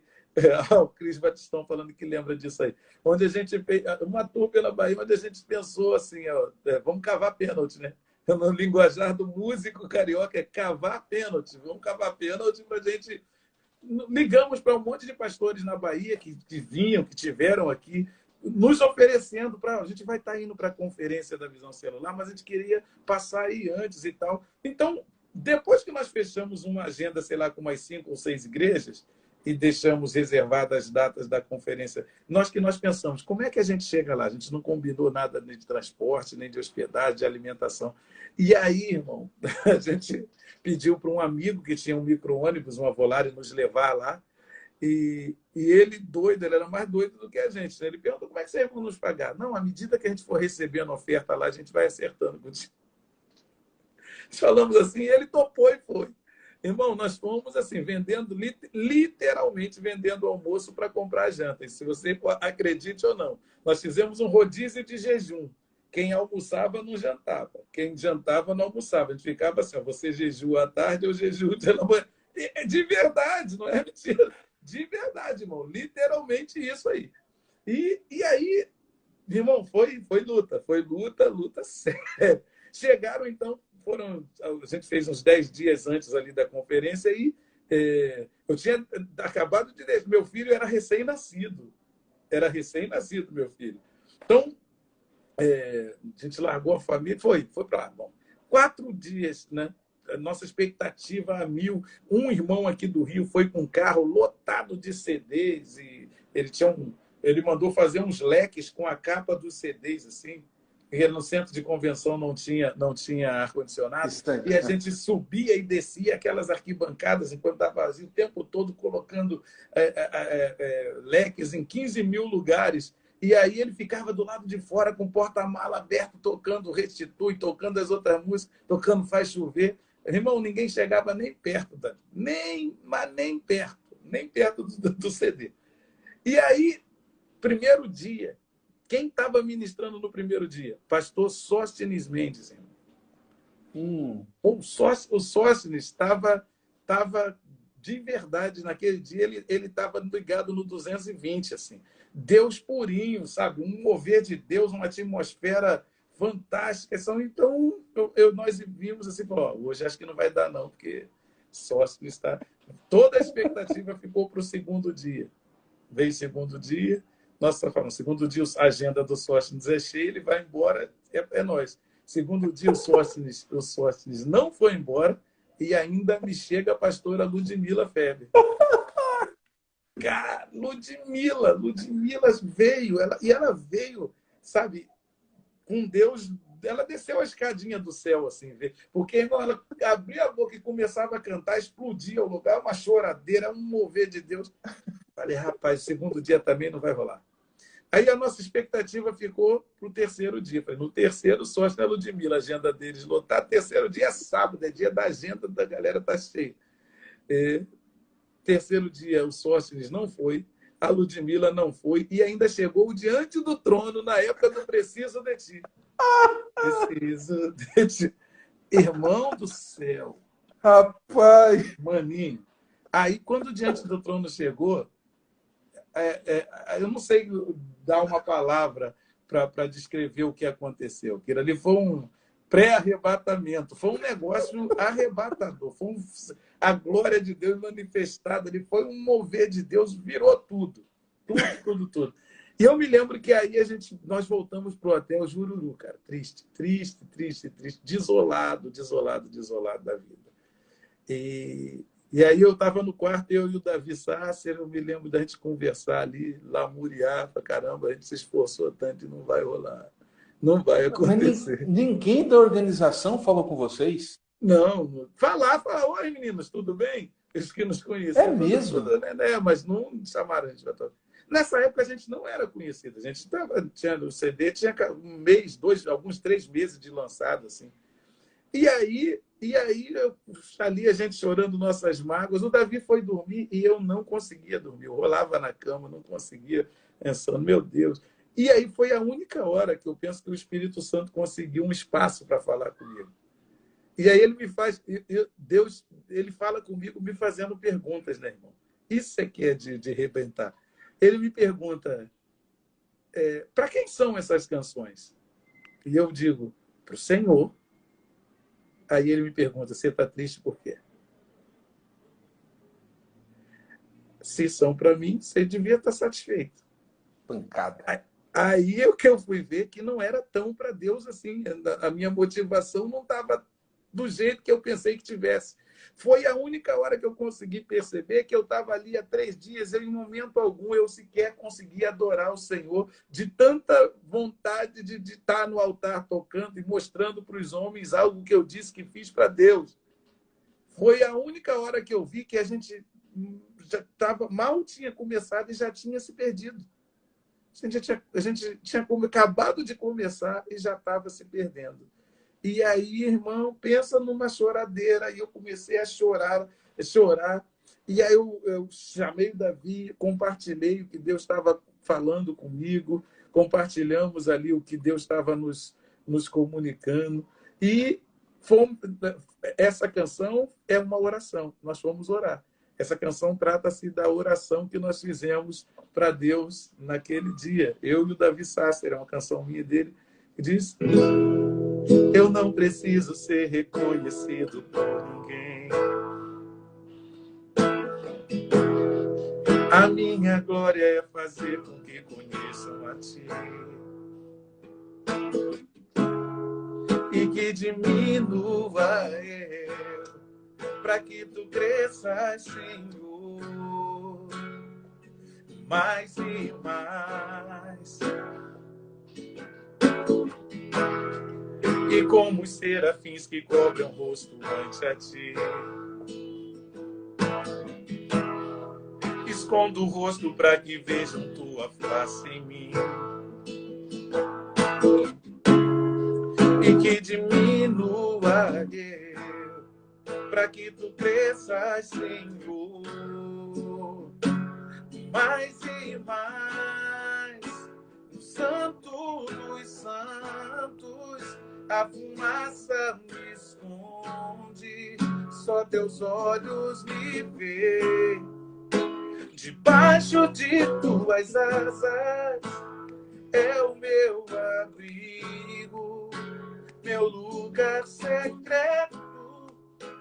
o Cris Batistão falando que lembra disso aí. Onde a gente fez uma tour pela Bahia, onde a gente pensou assim, vamos cavar pênalti, né? No linguajar do músico carioca, é cavar pênalti. Vamos cavar pênalti para a gente... Ligamos para um monte de pastores na Bahia que vinham, que tiveram aqui, nos oferecendo a gente vai estar indo para a conferência da Visão Celular, mas a gente queria passar aí antes e tal. Então, depois que nós fechamos uma agenda, sei lá, com umas 5 ou 6 igrejas, e deixamos reservadas as datas da conferência, nós pensamos, como é que a gente chega lá? A gente não combinou nada nem de transporte, nem de hospedagem, de alimentação. E aí, irmão, a gente pediu para um amigo que tinha um micro-ônibus, uma Volare, nos levar lá. E ele, doido, ele era mais doido do que a gente. Ele perguntou, como é que vocês vão nos pagar? Não, à medida que a gente for recebendo oferta lá, a gente vai acertando contigo. Falamos assim, ele topou e foi. Irmão, nós fomos assim, vendendo, literalmente vendendo almoço para comprar janta. E se você acredite ou não, nós fizemos um rodízio de jejum. Quem almoçava não jantava. Quem jantava não almoçava. A gente ficava assim, você jejua à tarde, eu jejuo pela manhã. De verdade, não é mentira. De verdade, irmão. Literalmente isso aí. E aí, irmão, foi luta séria. Chegaram, então, a gente fez uns 10 dias antes ali da conferência e eu tinha acabado de... Meu filho era recém-nascido. Meu filho. Então, a gente largou a família, foi para lá. Bom, 4 dias, né? Nossa expectativa a 1000. Um irmão aqui do Rio foi com um carro lotado de CDs e ele mandou fazer uns leques com a capa dos CDs, assim. Porque no centro de convenção não tinha ar-condicionado. E a gente subia e descia aquelas arquibancadas enquanto estava vazio, o tempo todo colocando leques em 15 mil lugares. E aí ele ficava do lado de fora com o porta-mala aberto, tocando Restitui, tocando as outras músicas, tocando Faz Chover. Irmão, ninguém chegava nem perto, Dani. Nem perto. nem perto do CD. E aí, primeiro dia, quem estava ministrando no primeiro dia? Pastor Sóstenes Mendes. O Sóstenes estava de verdade, naquele dia, ele estava ligado no 220, assim. Deus purinho, sabe? Um mover de Deus, uma atmosfera fantástica. Então, nós vimos assim, hoje acho que não vai dar, não, porque Sóstenes está... Toda a expectativa ficou para o segundo dia. Veio o segundo dia, nós estamos falando, segundo dia a agenda do Sóstenes é cheia, ele vai embora, é nós. Segundo dia o Sóstenes não foi embora e ainda me chega a pastora Ludmila Feber. Cara, Ludmila veio, ela veio, sabe, com Deus, ela desceu a escadinha do céu, assim, porque, irmão, ela abria a boca e começava a cantar, explodia o lugar, uma choradeira, um mover de Deus. Falei, rapaz, segundo dia também não vai rolar. Aí a nossa expectativa ficou para o terceiro dia. Falei, no terceiro, Sóstenes e a Ludmila, a agenda deles lotar. Terceiro dia é sábado, é dia da agenda da galera, tá cheia. Terceiro dia, o Sóstenes não foi, a Ludmila não foi, e ainda chegou diante do trono na época do Preciso de Ti. Preciso de Ti. Irmão do céu. Rapaz! Maninho. Aí, quando diante do trono chegou, eu não sei dar uma palavra para descrever o que aconteceu. Que ali foi um pré-arrebatamento, foi um negócio arrebatador, foi a glória de Deus manifestada ali, foi um mover de Deus, virou tudo. Tudo. E eu me lembro que aí nós voltamos para o hotel Jururu, cara, triste, desolado da vida. E aí eu estava no quarto, eu e o Davi Sasser, eu me lembro da gente conversar ali, lamuriar, pra caramba, a gente se esforçou tanto e não vai rolar. Não vai acontecer. Mas ninguém da organização falou com vocês? Não. Falar, oi meninos, tudo bem? Eles que nos conheciam. É mesmo? Tudo, né? Mas não chamaram a gente para tocar. Nessa época a gente não era conhecido. A gente tinha o CD, tinha um mês, alguns 3 meses de lançado, assim. E aí ali a gente chorando nossas mágoas. O Davi foi dormir e eu não conseguia dormir. Eu rolava na cama, não conseguia, pensando, meu Deus. E aí foi a única hora que eu penso que o Espírito Santo conseguiu um espaço para falar comigo. E aí ele me faz, Deus, ele fala comigo me fazendo perguntas, né, irmão? Isso é que é de arrebentar. Ele me pergunta, para quem são essas canções? E eu digo, para o Senhor. Aí ele me pergunta, você está triste por quê? Se são para mim, você devia estar satisfeito. Pancada. Aí é que eu fui ver que não era tão para Deus assim. A minha motivação não estava do jeito que eu pensei que tivesse. Foi a única hora que eu consegui perceber que eu estava ali há 3 dias, em momento algum eu sequer conseguia adorar o Senhor, de tanta vontade de estar no altar tocando e mostrando para os homens algo que eu disse que fiz para Deus. Foi a única hora que eu vi que a gente já estava, mal tinha começado e já tinha se perdido. A gente tinha acabado de começar e já estava se perdendo. E aí, irmão, pensa numa choradeira. E eu comecei a chorar. E aí eu chamei o Davi, compartilhei o que Deus estava falando comigo, compartilhamos ali o que Deus estava nos comunicando. E essa canção é uma oração. Nós fomos orar. Essa canção trata-se da oração que nós fizemos para Deus naquele dia. Eu e o Davi Sasser, é uma canção minha dele, que diz: eu não preciso ser reconhecido por ninguém. A minha glória é fazer com que conheçam a Ti. E que diminua eu, para que Tu cresças, Senhor, mais e mais. E como os serafins que cobrem o rosto ante a Ti, escondo o rosto para que vejam Tua face em mim. E que diminua eu, para que Tu cresças, Senhor, a fumaça me esconde, só teus olhos me veem. Debaixo de tuas asas é o meu abrigo, meu lugar secreto.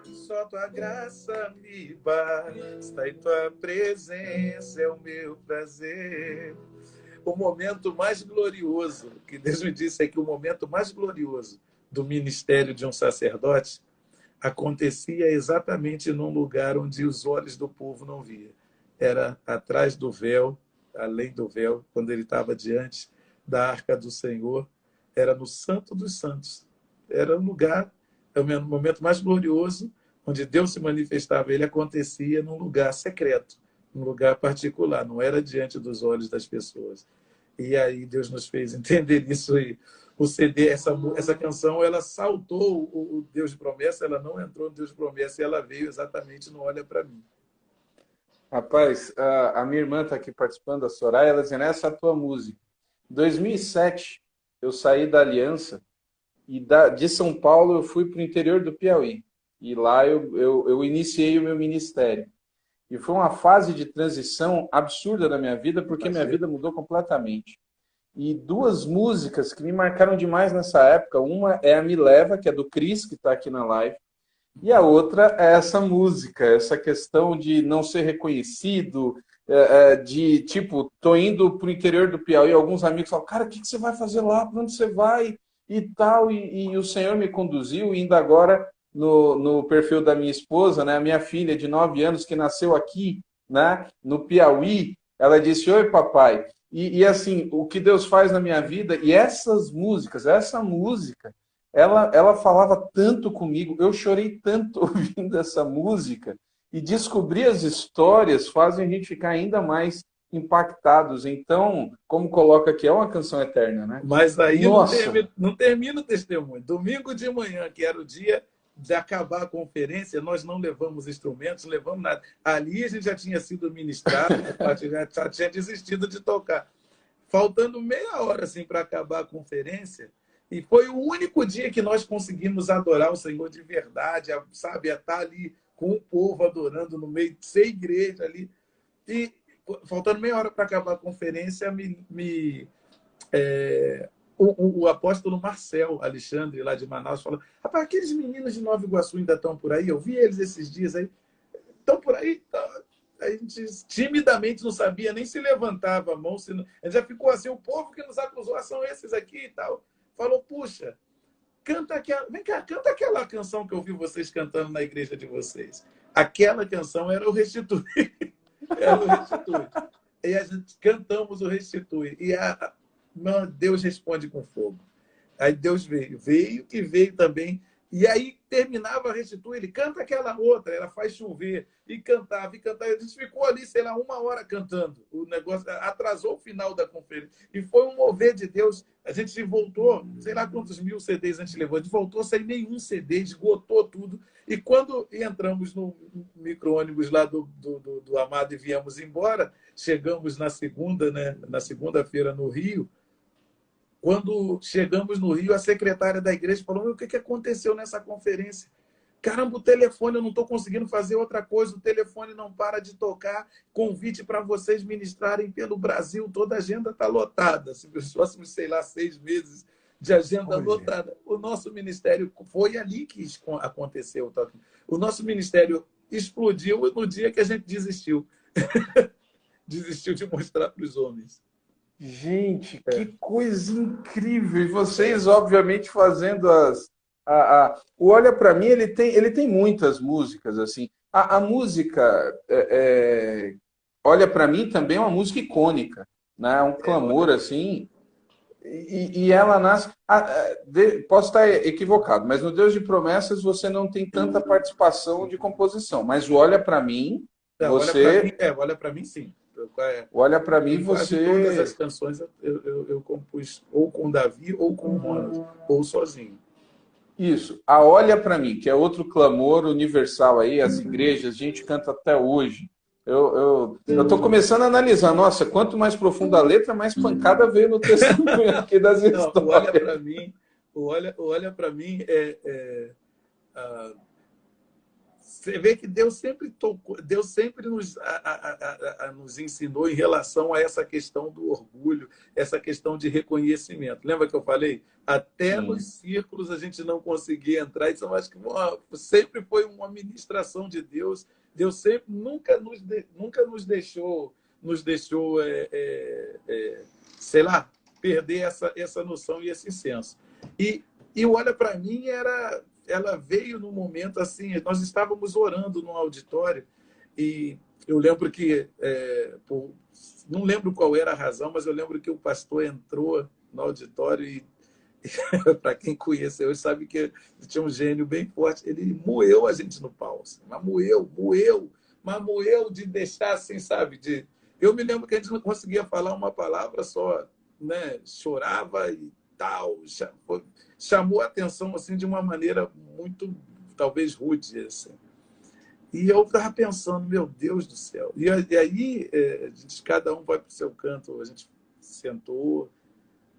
Só tua graça me basta e tua presença é o meu prazer. O momento mais glorioso, que Deus me disse é que o momento mais glorioso do ministério de um sacerdote acontecia exatamente num lugar onde os olhos do povo não via. Era atrás do véu, além do véu, quando ele estava diante da arca do Senhor, era no Santo dos Santos. Era um lugar, é o momento mais glorioso, onde Deus se manifestava. Ele acontecia num lugar secreto, num lugar particular, não era diante dos olhos das pessoas. E aí Deus nos fez entender isso. E o CD, essa canção, ela saltou o Deus de Promessa, ela não entrou no Deus de Promessa, e ela veio exatamente no Olha Para Mim. Rapaz, a minha irmã está aqui participando, a Soraya, ela dizendo, essa é a tua música. Em 2007, eu saí da Aliança e de São Paulo eu fui para o interior do Piauí. E lá eu iniciei o meu ministério. E foi uma fase de transição absurda na minha vida, porque minha vida mudou completamente. E duas músicas que me marcaram demais nessa época, uma é a Me Leva, que é do Cris, que está aqui na live, e a outra é essa música, essa questão de não ser reconhecido, de, tipo, tô indo para o interior do Piauí, alguns amigos falam, cara, o que você vai fazer lá? Para onde você vai? E tal, e o Senhor me conduziu, e ainda agora no perfil da minha esposa, né, a minha filha de 9 anos, que nasceu aqui, né, no Piauí, ela disse, oi papai, e assim, o que Deus faz na minha vida, e essas músicas, essa música, ela falava tanto comigo, eu chorei tanto ouvindo essa música, e descobrir as histórias fazem a gente ficar ainda mais impactados. Então, como coloca aqui, é uma canção eterna, né? Mas aí não termina o testemunho. Domingo de manhã, que era o dia de acabar a conferência, nós não levamos instrumentos, não levamos nada. Ali a gente já tinha sido ministrado, já tinha desistido de tocar. Faltando meia hora assim, para acabar a conferência, e foi o único dia que nós conseguimos adorar o Senhor de verdade, sabe? Estar ali com o povo adorando no meio, sem igreja ali. E faltando meia hora para acabar a conferência, o apóstolo Marcel Alexandre, lá de Manaus, falou, rapaz, aqueles meninos de Nova Iguaçu ainda estão por aí? Eu vi eles esses dias aí. Estão por aí? A gente timidamente não sabia nem se levantava a mão. A gente já ficou assim, o povo que nos acusou são esses aqui e tal. Falou, puxa, vem cá, canta aquela canção que eu vi vocês cantando na igreja de vocês. Aquela canção era o Restitui. Era o Restitui. E a gente cantamos o Restitui. E Deus responde com fogo. Aí Deus veio também. E aí terminava a Restitui, ele canta aquela outra, ela faz chover. E cantava, e cantava. A gente ficou ali, sei lá, 1 hora cantando. O negócio atrasou o final da conferência. E foi um mover de Deus. A gente voltou, sei lá quantos 1000 CDs a gente levou. A gente voltou sem nenhum CD, esgotou tudo. E quando entramos no micro-ônibus lá do Amado e viemos embora, chegamos na segunda, né, na segunda-feira no Rio. Quando chegamos no Rio, a secretária da igreja falou, o que aconteceu nessa conferência? Caramba, o telefone, eu não estou conseguindo fazer outra coisa, o telefone não para de tocar, convite para vocês ministrarem pelo Brasil, toda a agenda está lotada. Os próximos, sei lá, 6 meses de agenda lotada. O nosso ministério, foi ali que aconteceu. O nosso ministério explodiu no dia que a gente desistiu. Desistiu de mostrar para os homens. Gente, que coisa incrível! E vocês, obviamente, fazendo o Olha Para Mim, ele tem muitas músicas, assim. A música Olha Para Mim também é uma música icônica, né? É um clamor, assim. E ela nasce... posso estar equivocado, mas no Deus de Promessas você não tem tanta participação de composição. Mas o Olha Para Mim, você... Olha Para Mim, sim. Olha Para Mim, você... Todas as canções eu compus ou com o Davi, ou com o Ronald, ou sozinho. Isso. A Olha Para Mim, que é outro clamor universal aí, as igrejas, a gente canta até hoje. Eu estou começando a analisar. Nossa, quanto mais profunda a letra, mais pancada veio no testemunho aqui das histórias. Olha Para Mim, olha para mim, você vê que Deus sempre tocou, Deus sempre nos ensinou em relação a essa questão do orgulho, essa questão de reconhecimento. Lembra que eu falei? Até Sim. nos círculos a gente não conseguia entrar. Isso eu acho que sempre foi uma ministração de Deus. Deus sempre nunca nos deixou sei lá, perder essa noção e esse senso. E olha, para mim, ela veio num momento assim, nós estávamos orando num auditório e eu lembro que, não lembro qual era a razão, mas eu lembro que o pastor entrou no auditório e, para quem conhece hoje, sabe que tinha um gênio bem forte, ele moeu a gente no pau, assim, mas moeu de deixar assim, sabe? Eu me lembro que a gente não conseguia falar uma palavra só, né? Chorava e tal, chamou a atenção assim de uma maneira muito, talvez, rude, assim. E eu estava pensando, meu Deus do céu. E aí, cada um vai para o seu canto, a gente sentou,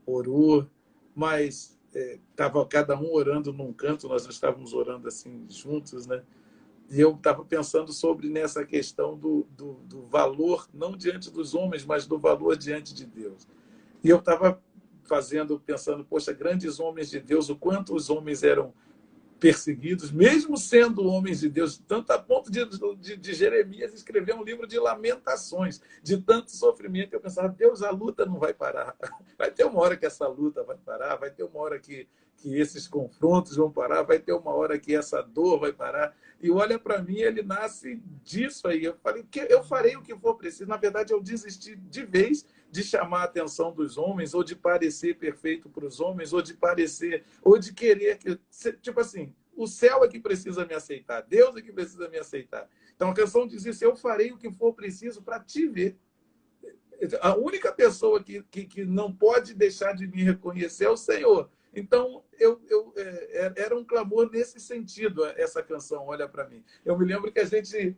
orou, mas estava cada um orando num canto, nós não estávamos orando assim juntos, né? E eu estava pensando sobre nessa questão do valor, não diante dos homens, mas do valor diante de Deus. E eu estava pensando, poxa, grandes homens de Deus, o quanto os homens eram perseguidos, mesmo sendo homens de Deus, tanto a ponto de Jeremias escrever um livro de lamentações, de tanto sofrimento. Eu pensava, Deus, a luta não vai parar. Vai ter uma hora que essa luta vai parar, vai ter uma hora que esses confrontos vão parar, vai ter uma hora que essa dor vai parar. E olha para mim, ele nasce disso aí. Eu falei, eu farei o que for preciso. Na verdade, eu desisti de vez de chamar a atenção dos homens, ou de parecer perfeito para os homens, ou de parecer, ou de querer que, tipo assim, o céu é que precisa me aceitar, Deus é que precisa me aceitar. Então a canção diz isso: eu farei o que for preciso para te ver. A única pessoa que não pode deixar de me reconhecer é o Senhor. Então, era um clamor nesse sentido, essa canção, olha para mim. Eu me lembro que a gente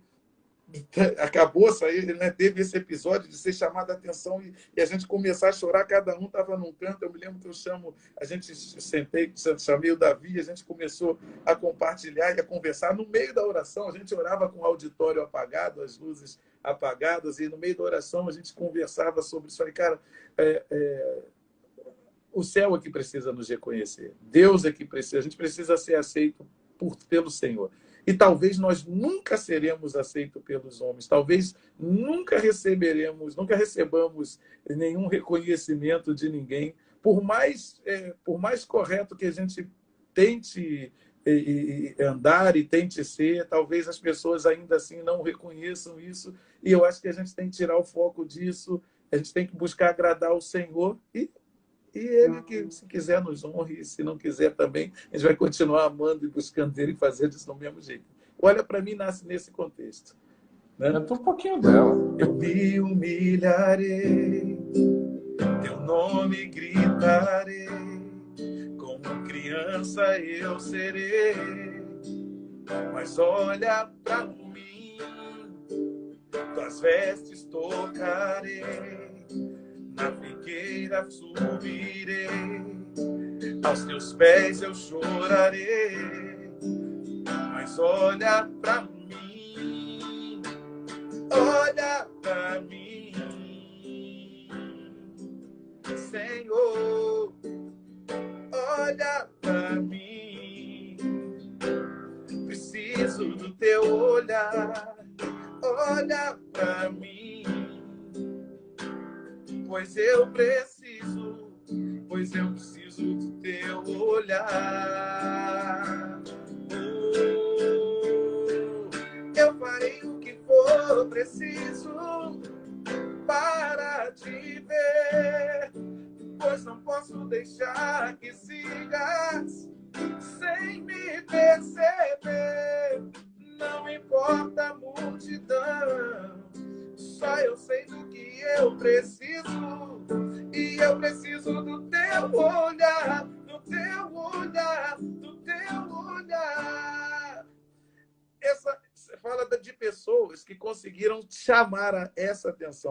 acabou sair, né? Teve esse episódio de ser chamado a atenção e a gente começar a chorar, cada um estava num canto. Eu me lembro que chamei o Davi, a gente começou a compartilhar e a conversar. No meio da oração, a gente orava com o auditório apagado, as luzes apagadas, e no meio da oração a gente conversava sobre isso. Falei, cara, o céu é que precisa nos reconhecer, Deus é que precisa, a gente precisa ser aceito pelo Senhor. E talvez nós nunca seremos aceitos pelos homens, talvez nunca recebamos nenhum reconhecimento de ninguém, por mais correto que a gente tente andar e tente ser, talvez as pessoas ainda assim não reconheçam isso, e eu acho que a gente tem que tirar o foco disso, a gente tem que buscar agradar o Senhor e ele que, se quiser, nos honre, e se não quiser também, a gente vai continuar amando e buscando ele e fazer disso do mesmo jeito. Olha, para mim, nasce nesse contexto. Né? Canta um pouquinho dela. Eu me humilharei, teu nome gritarei, como criança eu serei, mas olha para mim, tuas vestes tocarei, na figueira subirei, aos teus pés eu chorarei, mas olha pra mim, Senhor, olha pra mim, preciso do teu olhar, olha pra mim, pois eu preciso do teu olhar. Eu farei o que for preciso para te ver, pois não posso deixar que sigas sem me perceber. Não importa a multidão, só eu sei do que eu preciso, e eu preciso do teu olhar, do teu olhar, do teu olhar. Você fala de pessoas que conseguiram chamar a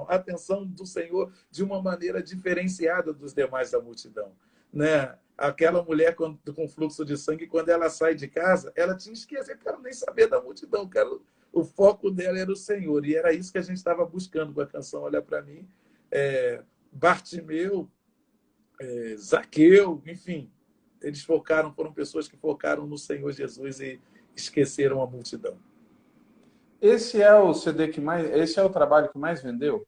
atenção do Senhor de uma maneira diferenciada dos demais da multidão. né? Aquela mulher com fluxo de sangue, quando ela sai de casa, ela tinha esquecido, eu quero nem saber da multidão, o foco dela era o Senhor, e era isso que a gente estava buscando com a canção Olha para Mim. Bartimeu, Zaqueu, enfim, eles foram pessoas que focaram no Senhor Jesus e esqueceram a multidão. Esse é o CD esse é o trabalho que mais vendeu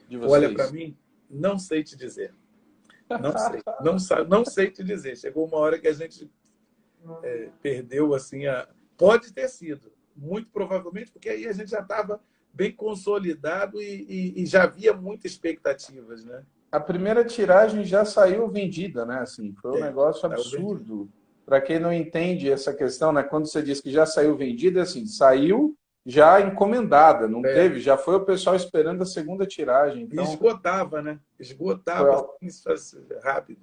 de vocês? Olha para mim, não sei te dizer. Não sei te dizer. Chegou uma hora que a gente perdeu assim Pode ter sido, muito provavelmente, porque aí a gente já estava bem consolidado e já havia muitas expectativas, né? A primeira tiragem já saiu vendida, né? Assim, foi um negócio absurdo. Para quem não entende essa questão, né? Quando você diz que já saiu vendida, assim, saiu já encomendada, não teve, já foi o pessoal esperando a segunda tiragem. Então, e esgotava, né? Esgotava assim, rápido.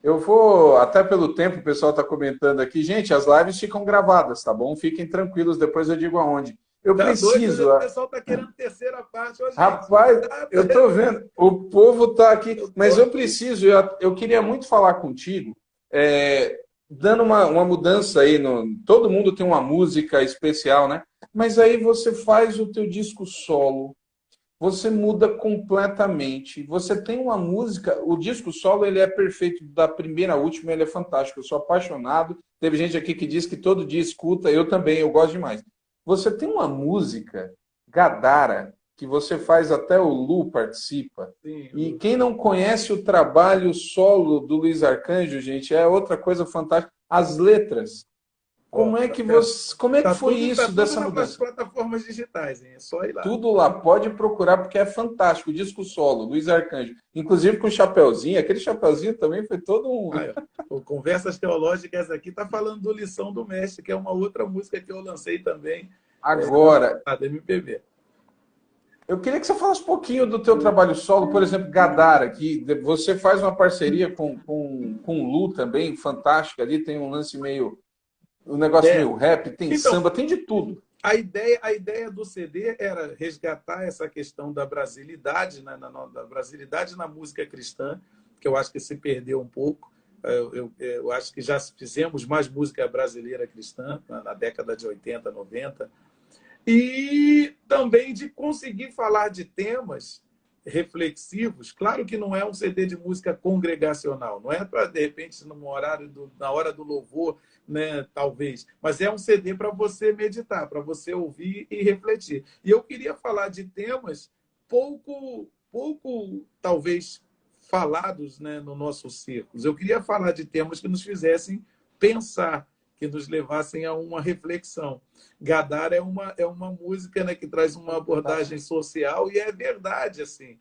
Eu vou, até pelo tempo, o pessoal está comentando aqui, gente, as lives ficam gravadas, tá bom? Fiquem tranquilos, depois eu digo aonde. Eu preciso. Doido, o pessoal está querendo terceira parte. Ô, gente, rapaz, eu estou vendo, o povo está aqui, mas eu preciso, eu queria muito falar contigo, dando uma mudança aí, todo mundo tem uma música especial, né? Mas aí você faz o teu disco solo, você muda completamente. Você tem uma música, o disco solo ele é perfeito, da primeira à última ele é fantástico. Eu sou apaixonado. Teve gente aqui que diz que todo dia escuta, eu também, eu gosto demais. Você tem uma música, Gadara, que você faz até o Lu participa. Sim, e quem não conhece o trabalho solo do Luiz Arcanjo, gente, é outra coisa fantástica. As letras. Como é que foi isso dessa mudança? Nas plataformas digitais, hein? É só ir lá. Tudo lá, pode procurar, porque é fantástico. O disco solo, Luiz Arcanjo. Inclusive com o chapeuzinho, aquele chapeuzinho também foi todo um. Conversas Teológicas aqui tá falando do Lição do Mestre, que é uma outra música que eu lancei também. Agora, da MPB. Eu queria que você falasse um pouquinho do teu trabalho solo, por exemplo, Gadara, que você faz uma parceria com o Lu também, fantástica ali, tem um lance meio. Um negócio meio rap, tem samba, tem de tudo. A ideia do CD era resgatar essa questão da brasilidade, da brasilidade na música cristã, que eu acho que se perdeu um pouco. Eu acho que já fizemos mais música brasileira cristã na década de 80, 90. E também de conseguir falar de temas reflexivos. Claro que não é um CD de música congregacional, não é para, de repente, na hora do louvor, né, talvez, mas é um CD para você meditar, para você ouvir e refletir. E eu queria falar de temas pouco talvez, falados, né, no nosso círculo. Eu queria falar de temas que nos fizessem pensar, que nos levassem a uma reflexão. Gadara é uma música, né, que traz uma abordagem social, e é verdade, assim.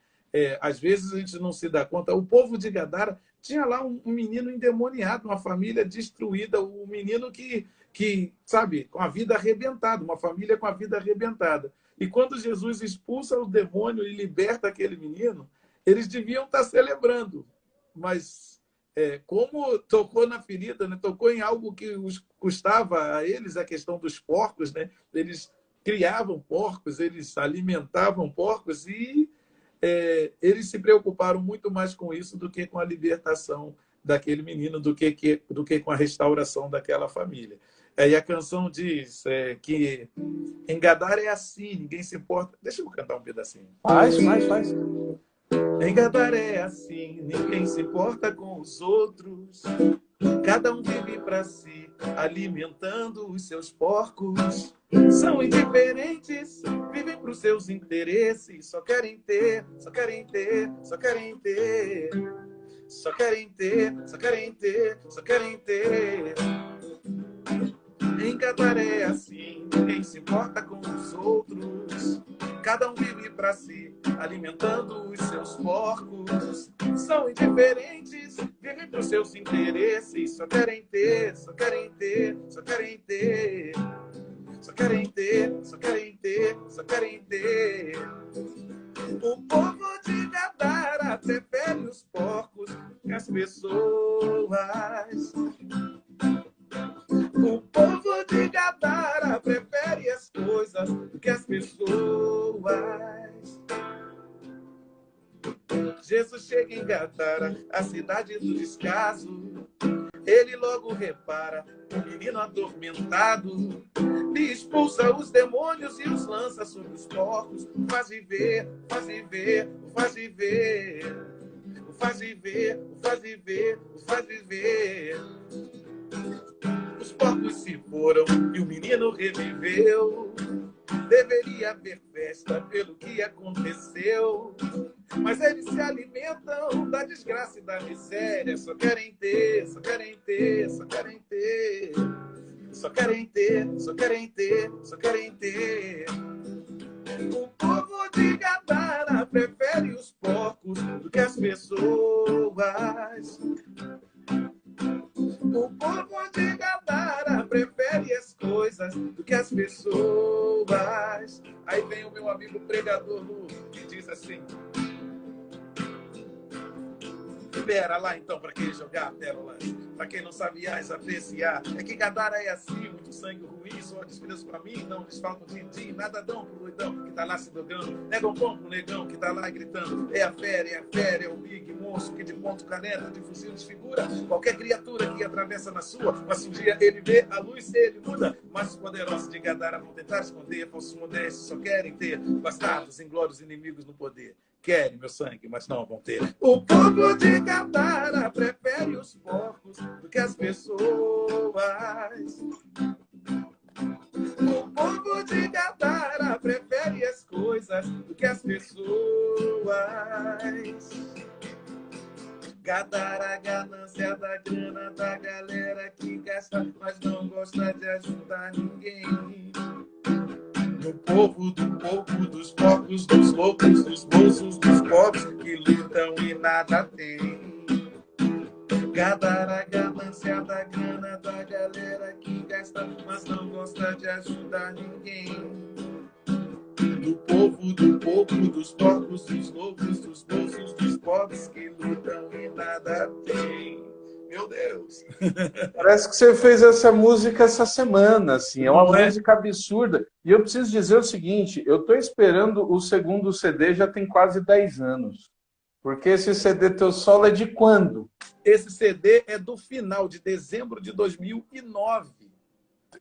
Às vezes a gente não se dá conta. O povo de Gadara tinha lá um menino endemoniado, uma família destruída, um menino que, sabe, com a vida arrebentada, uma família com a vida arrebentada. E quando Jesus expulsa o demônio e liberta aquele menino, eles deviam estar celebrando, mas como tocou na ferida, né? Tocou em algo que custava a eles, a questão dos porcos, né? Eles criavam porcos, eles alimentavam porcos e eles se preocuparam muito mais com isso do que com a libertação daquele menino, do que com a restauração daquela família. E a canção diz que em Gadara é assim, ninguém se importa. Deixa eu cantar um pedacinho. Faz. Em Gadara é assim, ninguém se importa com os outros. Cada um vive para si, alimentando os seus porcos. São indiferentes, vivem para os seus interesses. Só querem ter, só querem ter, só querem ter. Só querem ter, só querem ter, só querem ter. Em Gadara é assim, ninguém se importa com os outros. Cada um vive para si, alimentando os seus porcos. São indiferentes, vivem para os seus interesses. Só querem ter, só querem ter, só querem ter. Só querem ter, só querem ter, só querem ter. O povo de Gadara prefere os porcos que as pessoas. O povo de Gadara prefere as coisas do que as pessoas. Jesus chega em Gadara, a cidade do descaso. Ele logo repara o menino atormentado, lhe expulsa os demônios e os lança sobre os porcos. Faz viver, faz viver, faz viver, faz viver, faz viver, faz viver. Os porcos se foram e o menino reviveu. Deveria haver festa pelo que aconteceu, mas eles se alimentam da desgraça e da miséria. Só querem ter, só querem ter, só querem ter. Só querem ter, só querem ter, só querem ter. O povo de Gadara prefere os porcos do que as pessoas. O povo de Gadara prefere as coisas do que as pessoas. Aí vem o meu amigo pregador Lu, que diz assim: pera lá então, para quem jogar pérolas, para quem não sabe apreciar, é que Gadara é assim, muito sangue ruim, só desprezo pra mim, não lhes falta um din-din, nada dão pro doidão que tá lá se dogando, negam pão pro negão que tá lá gritando, é a fera, é o big monstro que de ponto caneta, de fuzil desfigura qualquer criatura que atravessa na sua, mas um dia ele vê a luz, ele muda, mas os poderosos de Gadara vão tentar esconder, falsos modestos só querem ter bastardos, inglórios inimigos no poder. Querem meu sangue, mas não vão ter. O povo de Gadara prefere os porcos do que as pessoas. O povo de Gadara prefere as coisas do que as pessoas. Gadara, a ganância da grana da galera que gasta, mas não gosta de ajudar ninguém. Do povo, do pouco, dos porcos, dos loucos, dos bolsos, dos pobres que lutam e nada tem. Gadara, a ganância da grana da galera que gasta, mas não gosta de ajudar ninguém. Do povo, do pouco, dos porcos, dos loucos, dos bolsos, dos pobres que lutam e nada tem. Meu Deus! Parece que você fez essa música essa semana, assim, é uma música absurda. E eu preciso dizer o seguinte, eu estou esperando o segundo CD já tem quase 10 anos. Porque esse CD teu solo é de quando? Esse CD é do final de dezembro de 2009.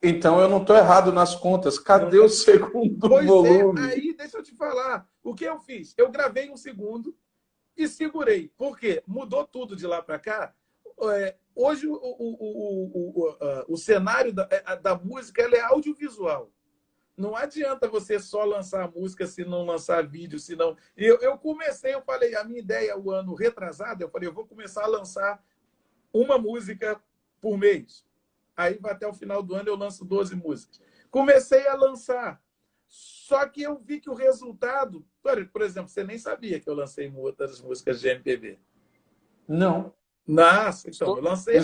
Então eu não estou errado nas contas. Cadê o segundo volume? Aí deixa eu te falar. O que eu fiz? Eu gravei um segundo e segurei. Por quê? Mudou tudo de lá para cá. Hoje o cenário da música ela é audiovisual. Não adianta você só lançar a música se não lançar vídeo, se não... Eu falei, a minha ideia, o ano retrasado, eu falei, eu vou começar a lançar uma música por mês. Aí vai até o final do ano, eu lanço 12 músicas. Comecei a lançar. Só que eu vi que o resultado... Por exemplo, você nem sabia que eu lancei outras músicas de MPB. Não. Nossa, então, eu lancei...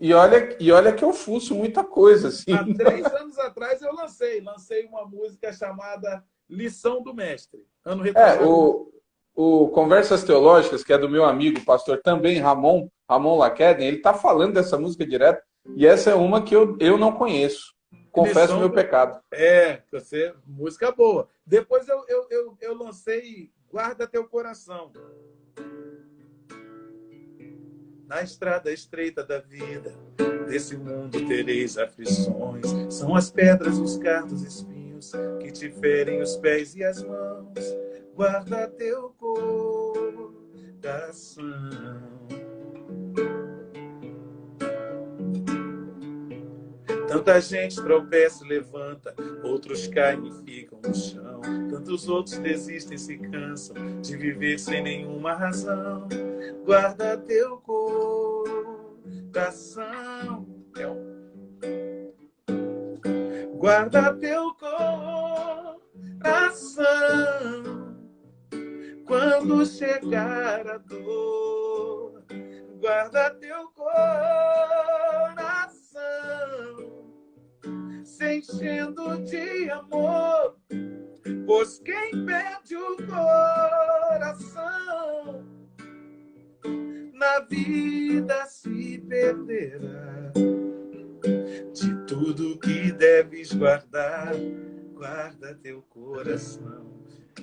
E olha que eu fuço muita coisa, assim. Há 3 anos atrás eu lancei uma música chamada Lição do Mestre. Ano retrasado. O Conversas Teológicas, que é do meu amigo, pastor também, Ramon Laqueden, ele está falando dessa música direto, e essa é uma que eu não conheço. Confesso o meu pecado. Música boa. Depois eu lancei Guarda Teu Coração. Na estrada estreita da vida, desse mundo tereis aflições. São as pedras, os cardos, espinhos que te ferem os pés e as mãos. Guarda teu coração. Tanta gente tropeça e levanta, outros caem e ficam no chão. Tantos outros desistem e se cansam de viver sem nenhuma razão. Guarda teu coração. Guarda teu coração. Quando chegar a dor, guarda teu coração. Se enchendo de amor, pois quem perde o coração na vida se perderá. De tudo que deves guardar, guarda teu coração.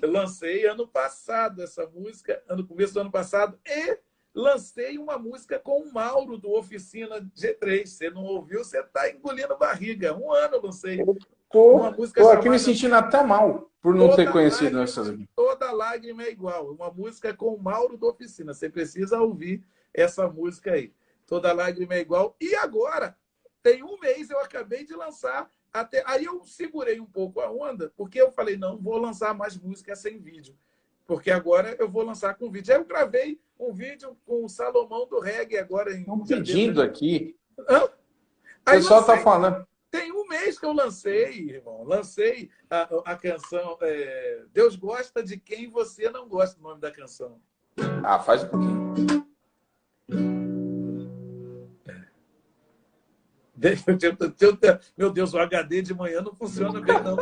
Eu lancei ano passado essa música, no começo do ano passado, e lancei uma música com o Mauro, do Oficina G3. Você não ouviu, você está engolindo barriga. Um ano eu lancei uma música Tô aqui me chamada sentindo até mal por não ter conhecido essas aqui. Toda Lágrima é Igual. Uma música com o Mauro do Oficina. Você precisa ouvir essa música aí. Toda Lágrima é Igual. E agora, tem um mês, eu acabei de lançar. Aí eu segurei um pouco a onda, porque eu falei, não, vou lançar mais música sem vídeo. Porque agora eu vou lançar com vídeo. Aí eu gravei um vídeo com o Salomão do Reggae agora. Estão pedindo aqui. Hã? O pessoal está falando. Tem um mês que eu lancei, irmão. Lancei a canção Deus Gosta de Quem Você Não Gosta, o nome da canção. Ah, faz um pouquinho. Meu Deus, o HD de manhã não funciona bem, não.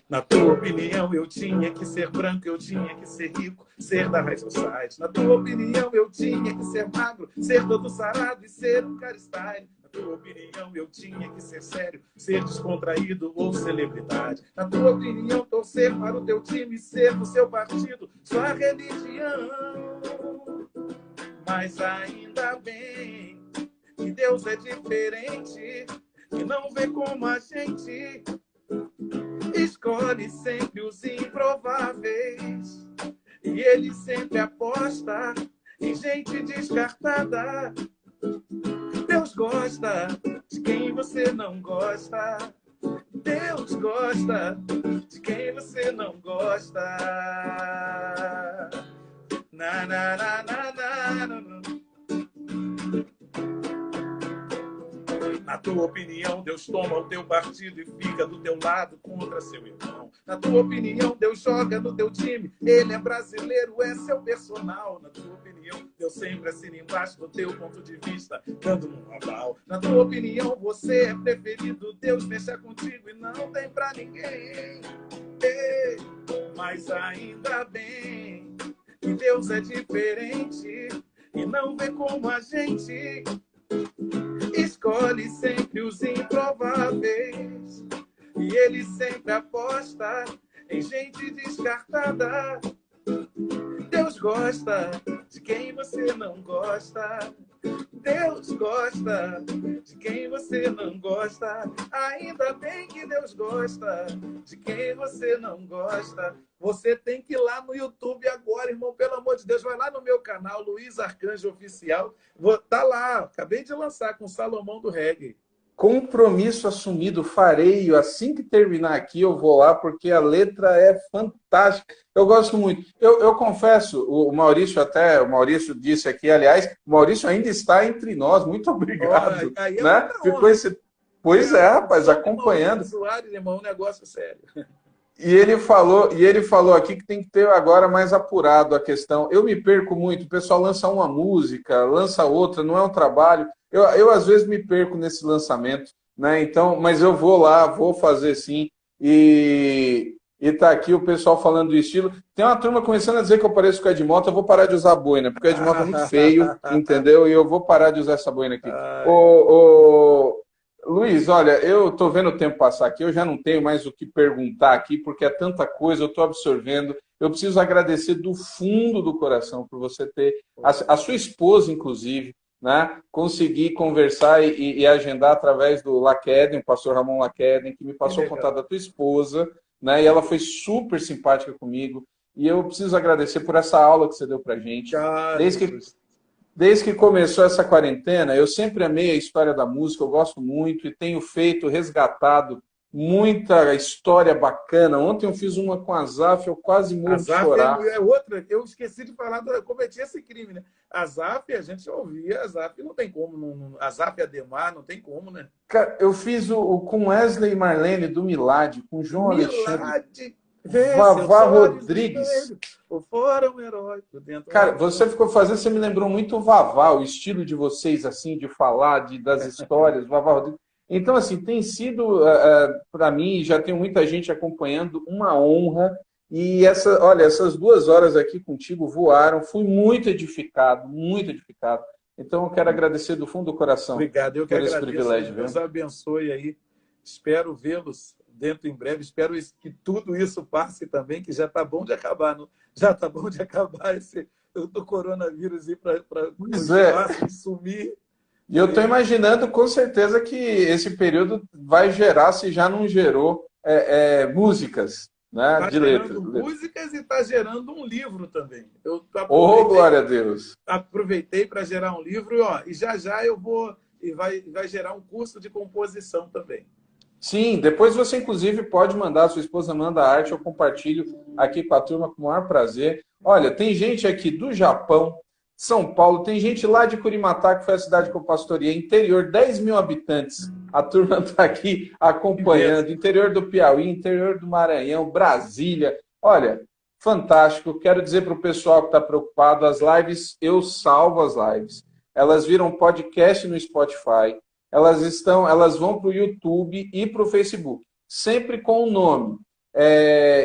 Na tua opinião, eu tinha que ser branco, eu tinha que ser rico, ser da High Society. Na tua opinião, eu tinha que ser magro, ser todo sarado e ser um cara style. Na tua opinião, eu tinha que ser sério, ser descontraído ou celebridade. Na tua opinião, torcer para o teu time, ser do seu partido, sua religião. Mas ainda bem que Deus é diferente e não vê como a gente. Escolhe sempre os improváveis e ele sempre aposta em gente descartada. Deus gosta de quem você não gosta. Deus gosta de quem você não gosta. Na, na, na, na, na, na, na. Na tua opinião, Deus toma o teu partido e fica do teu lado contra seu irmão. Na tua opinião, Deus joga no teu time, ele é brasileiro, é seu personal. Na tua opinião, Deus sempre assina embaixo do teu ponto de vista, dando um aval. Na tua opinião, você é preferido, Deus mexa contigo e não tem pra ninguém. Ei, mas ainda bem que Deus é diferente e não vê como a gente. Escolhe sempre os improváveis e ele sempre aposta em gente descartada. Deus gosta de quem você não gosta. Deus gosta de quem você não gosta. Ainda bem que Deus gosta de quem você não gosta. Você tem que ir lá no YouTube agora, irmão, pelo amor de Deus. Vai lá no meu canal, Luiz Arcanjo Oficial. Tá lá, acabei de lançar com o Salomão do Reggae. Compromisso assumido, farei. Assim que terminar aqui, eu vou lá, porque a letra é fantástica. Eu gosto muito. Eu confesso, o Maurício disse aqui, aliás, o Maurício ainda está entre nós. Muito obrigado. Aí é né? Ficou esse... Pois é, rapaz, acompanhando. Soares, irmão, um negócio sério. E ele falou aqui que tem que ter agora mais apurado a questão. Eu me perco muito, o pessoal lança uma música, lança outra, não é um trabalho. Eu às vezes me perco nesse lançamento, né? Então, mas eu vou lá, vou fazer sim. E tá aqui o pessoal falando do estilo. Tem uma turma começando a dizer que eu pareço com o Edmota, eu vou parar de usar boina, porque o Edmota é muito feio, entendeu? E eu vou parar de usar essa boina aqui. Luiz, olha, eu estou vendo o tempo passar aqui, eu já não tenho mais o que perguntar aqui, porque é tanta coisa, eu estou absorvendo. Eu preciso agradecer do fundo do coração por você ter, a sua esposa, inclusive, né, conseguir conversar e agendar através do Laqueden, o pastor Ramon Laqueden, que me passou o contato da tua esposa, né, e ela foi super simpática comigo. E eu preciso agradecer por essa aula que você deu para a gente. Desde que começou essa quarentena, eu sempre amei a história da música, eu gosto muito e tenho resgatado muita história bacana. Ontem eu fiz uma com a Zaf, eu quase morro de chorar. É outra, eu esqueci de falar, eu cometi esse crime, né? A Zaf, a gente ouvia, a Zaf não tem como, a Zaf e Ademar não tem como, né? Cara, eu fiz com Wesley e Marlene do Milad, com João Alexandre. Vavá Rodrigues. Foram heróicos dentro. Cara, você ficou fazendo, você me lembrou muito o Vavá, o estilo de vocês, assim, de falar, das histórias, Vavá Rodrigues. Então, assim, tem sido, para mim, já tem muita gente acompanhando, uma honra. E essas 2 horas aqui contigo voaram, fui muito edificado, muito edificado. Então, eu quero agradecer do fundo do coração. Obrigado, eu que por esse agradeço. privilégio. Deus abençoe aí. Espero vê-los dentro em breve. Espero que tudo isso passe também, que já está bom de acabar. Já está bom de acabar esse do coronavírus ir para o espaço e sumir. E eu estou imaginando com certeza que esse período vai gerar, se já não gerou, músicas, né? Está gerando músicas e está gerando um livro também. Glória a Deus! Aproveitei para gerar um livro e já eu vou... E vai gerar um curso de composição também. Sim, depois você, inclusive, pode mandar, sua esposa manda a arte, eu compartilho aqui com a turma com o maior prazer. Olha, tem gente aqui do Japão, São Paulo, tem gente lá de Curimatá, que foi a cidade que eu pastoreei, interior, 10 mil habitantes. A turma está aqui acompanhando, interior do Piauí, interior do Maranhão, Brasília. Olha, fantástico. Quero dizer para o pessoal que está preocupado, as lives, eu salvo as lives. Elas viram podcast no Spotify, elas vão para o YouTube e para o Facebook, sempre com o nome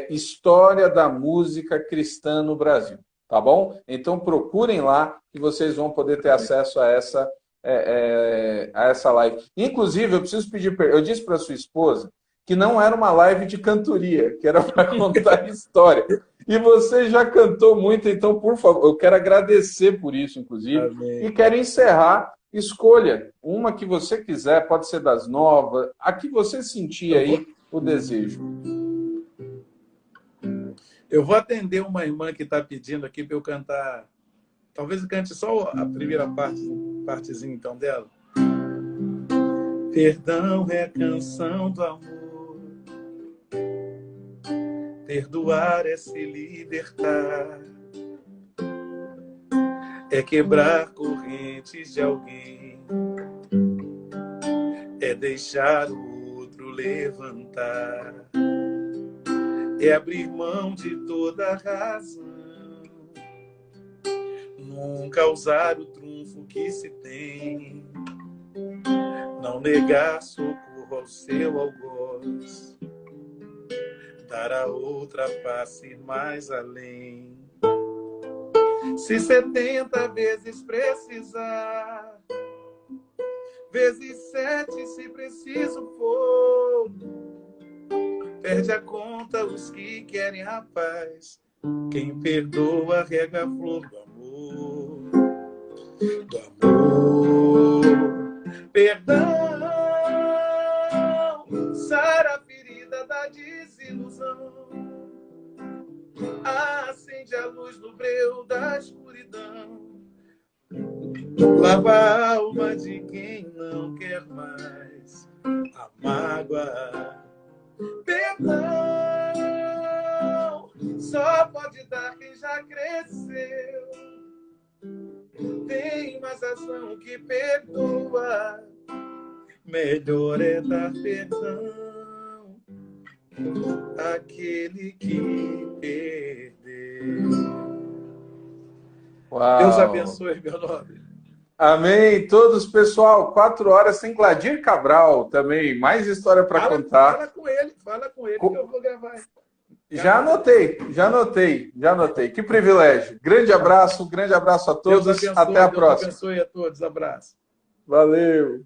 História da Música Cristã no Brasil, tá bom? Então procurem lá que vocês vão poder ter acesso a essa live. Inclusive, eu preciso pedir, eu disse para sua esposa que não era uma live de cantoria, que era para contar história. E você já cantou muito, então, por favor, eu quero agradecer por isso, inclusive. Amém. E quero encerrar. Escolha uma que você quiser, pode ser das novas, a que você sentir aí o desejo. Eu vou atender uma irmã que está pedindo aqui para eu cantar. Talvez eu cante só a primeira partezinha, então, dela. Perdão é a canção do amor. Perdoar é se libertar, é quebrar correntes de alguém, é deixar o outro levantar, é abrir mão de toda razão, nunca usar o trunfo que se tem, não negar socorro ao seu algoz, dar a outra face mais além. Se 70 vezes precisar, vezes 7 se preciso for, perde a conta os que querem a paz. Quem perdoa rega a flor do amor. Do amor. Perdão sara a ferida da desilusão, acende a luz no breu da escuridão, lava a alma de quem não quer mais a mágoa. Perdão só pode dar quem já cresceu, tem mais ação que perdoa, melhor é dar perdão àquele que perdeu. Uau. Deus abençoe, meu nome. Amém. Todos, pessoal, 4 horas sem Gladir Cabral também. Mais história para contar. Fala com ele que eu vou gravar. Já anotei. Que privilégio. Grande abraço a todos. Deus abençoe, até a próxima. Deus abençoe a todos. Abraço. Valeu.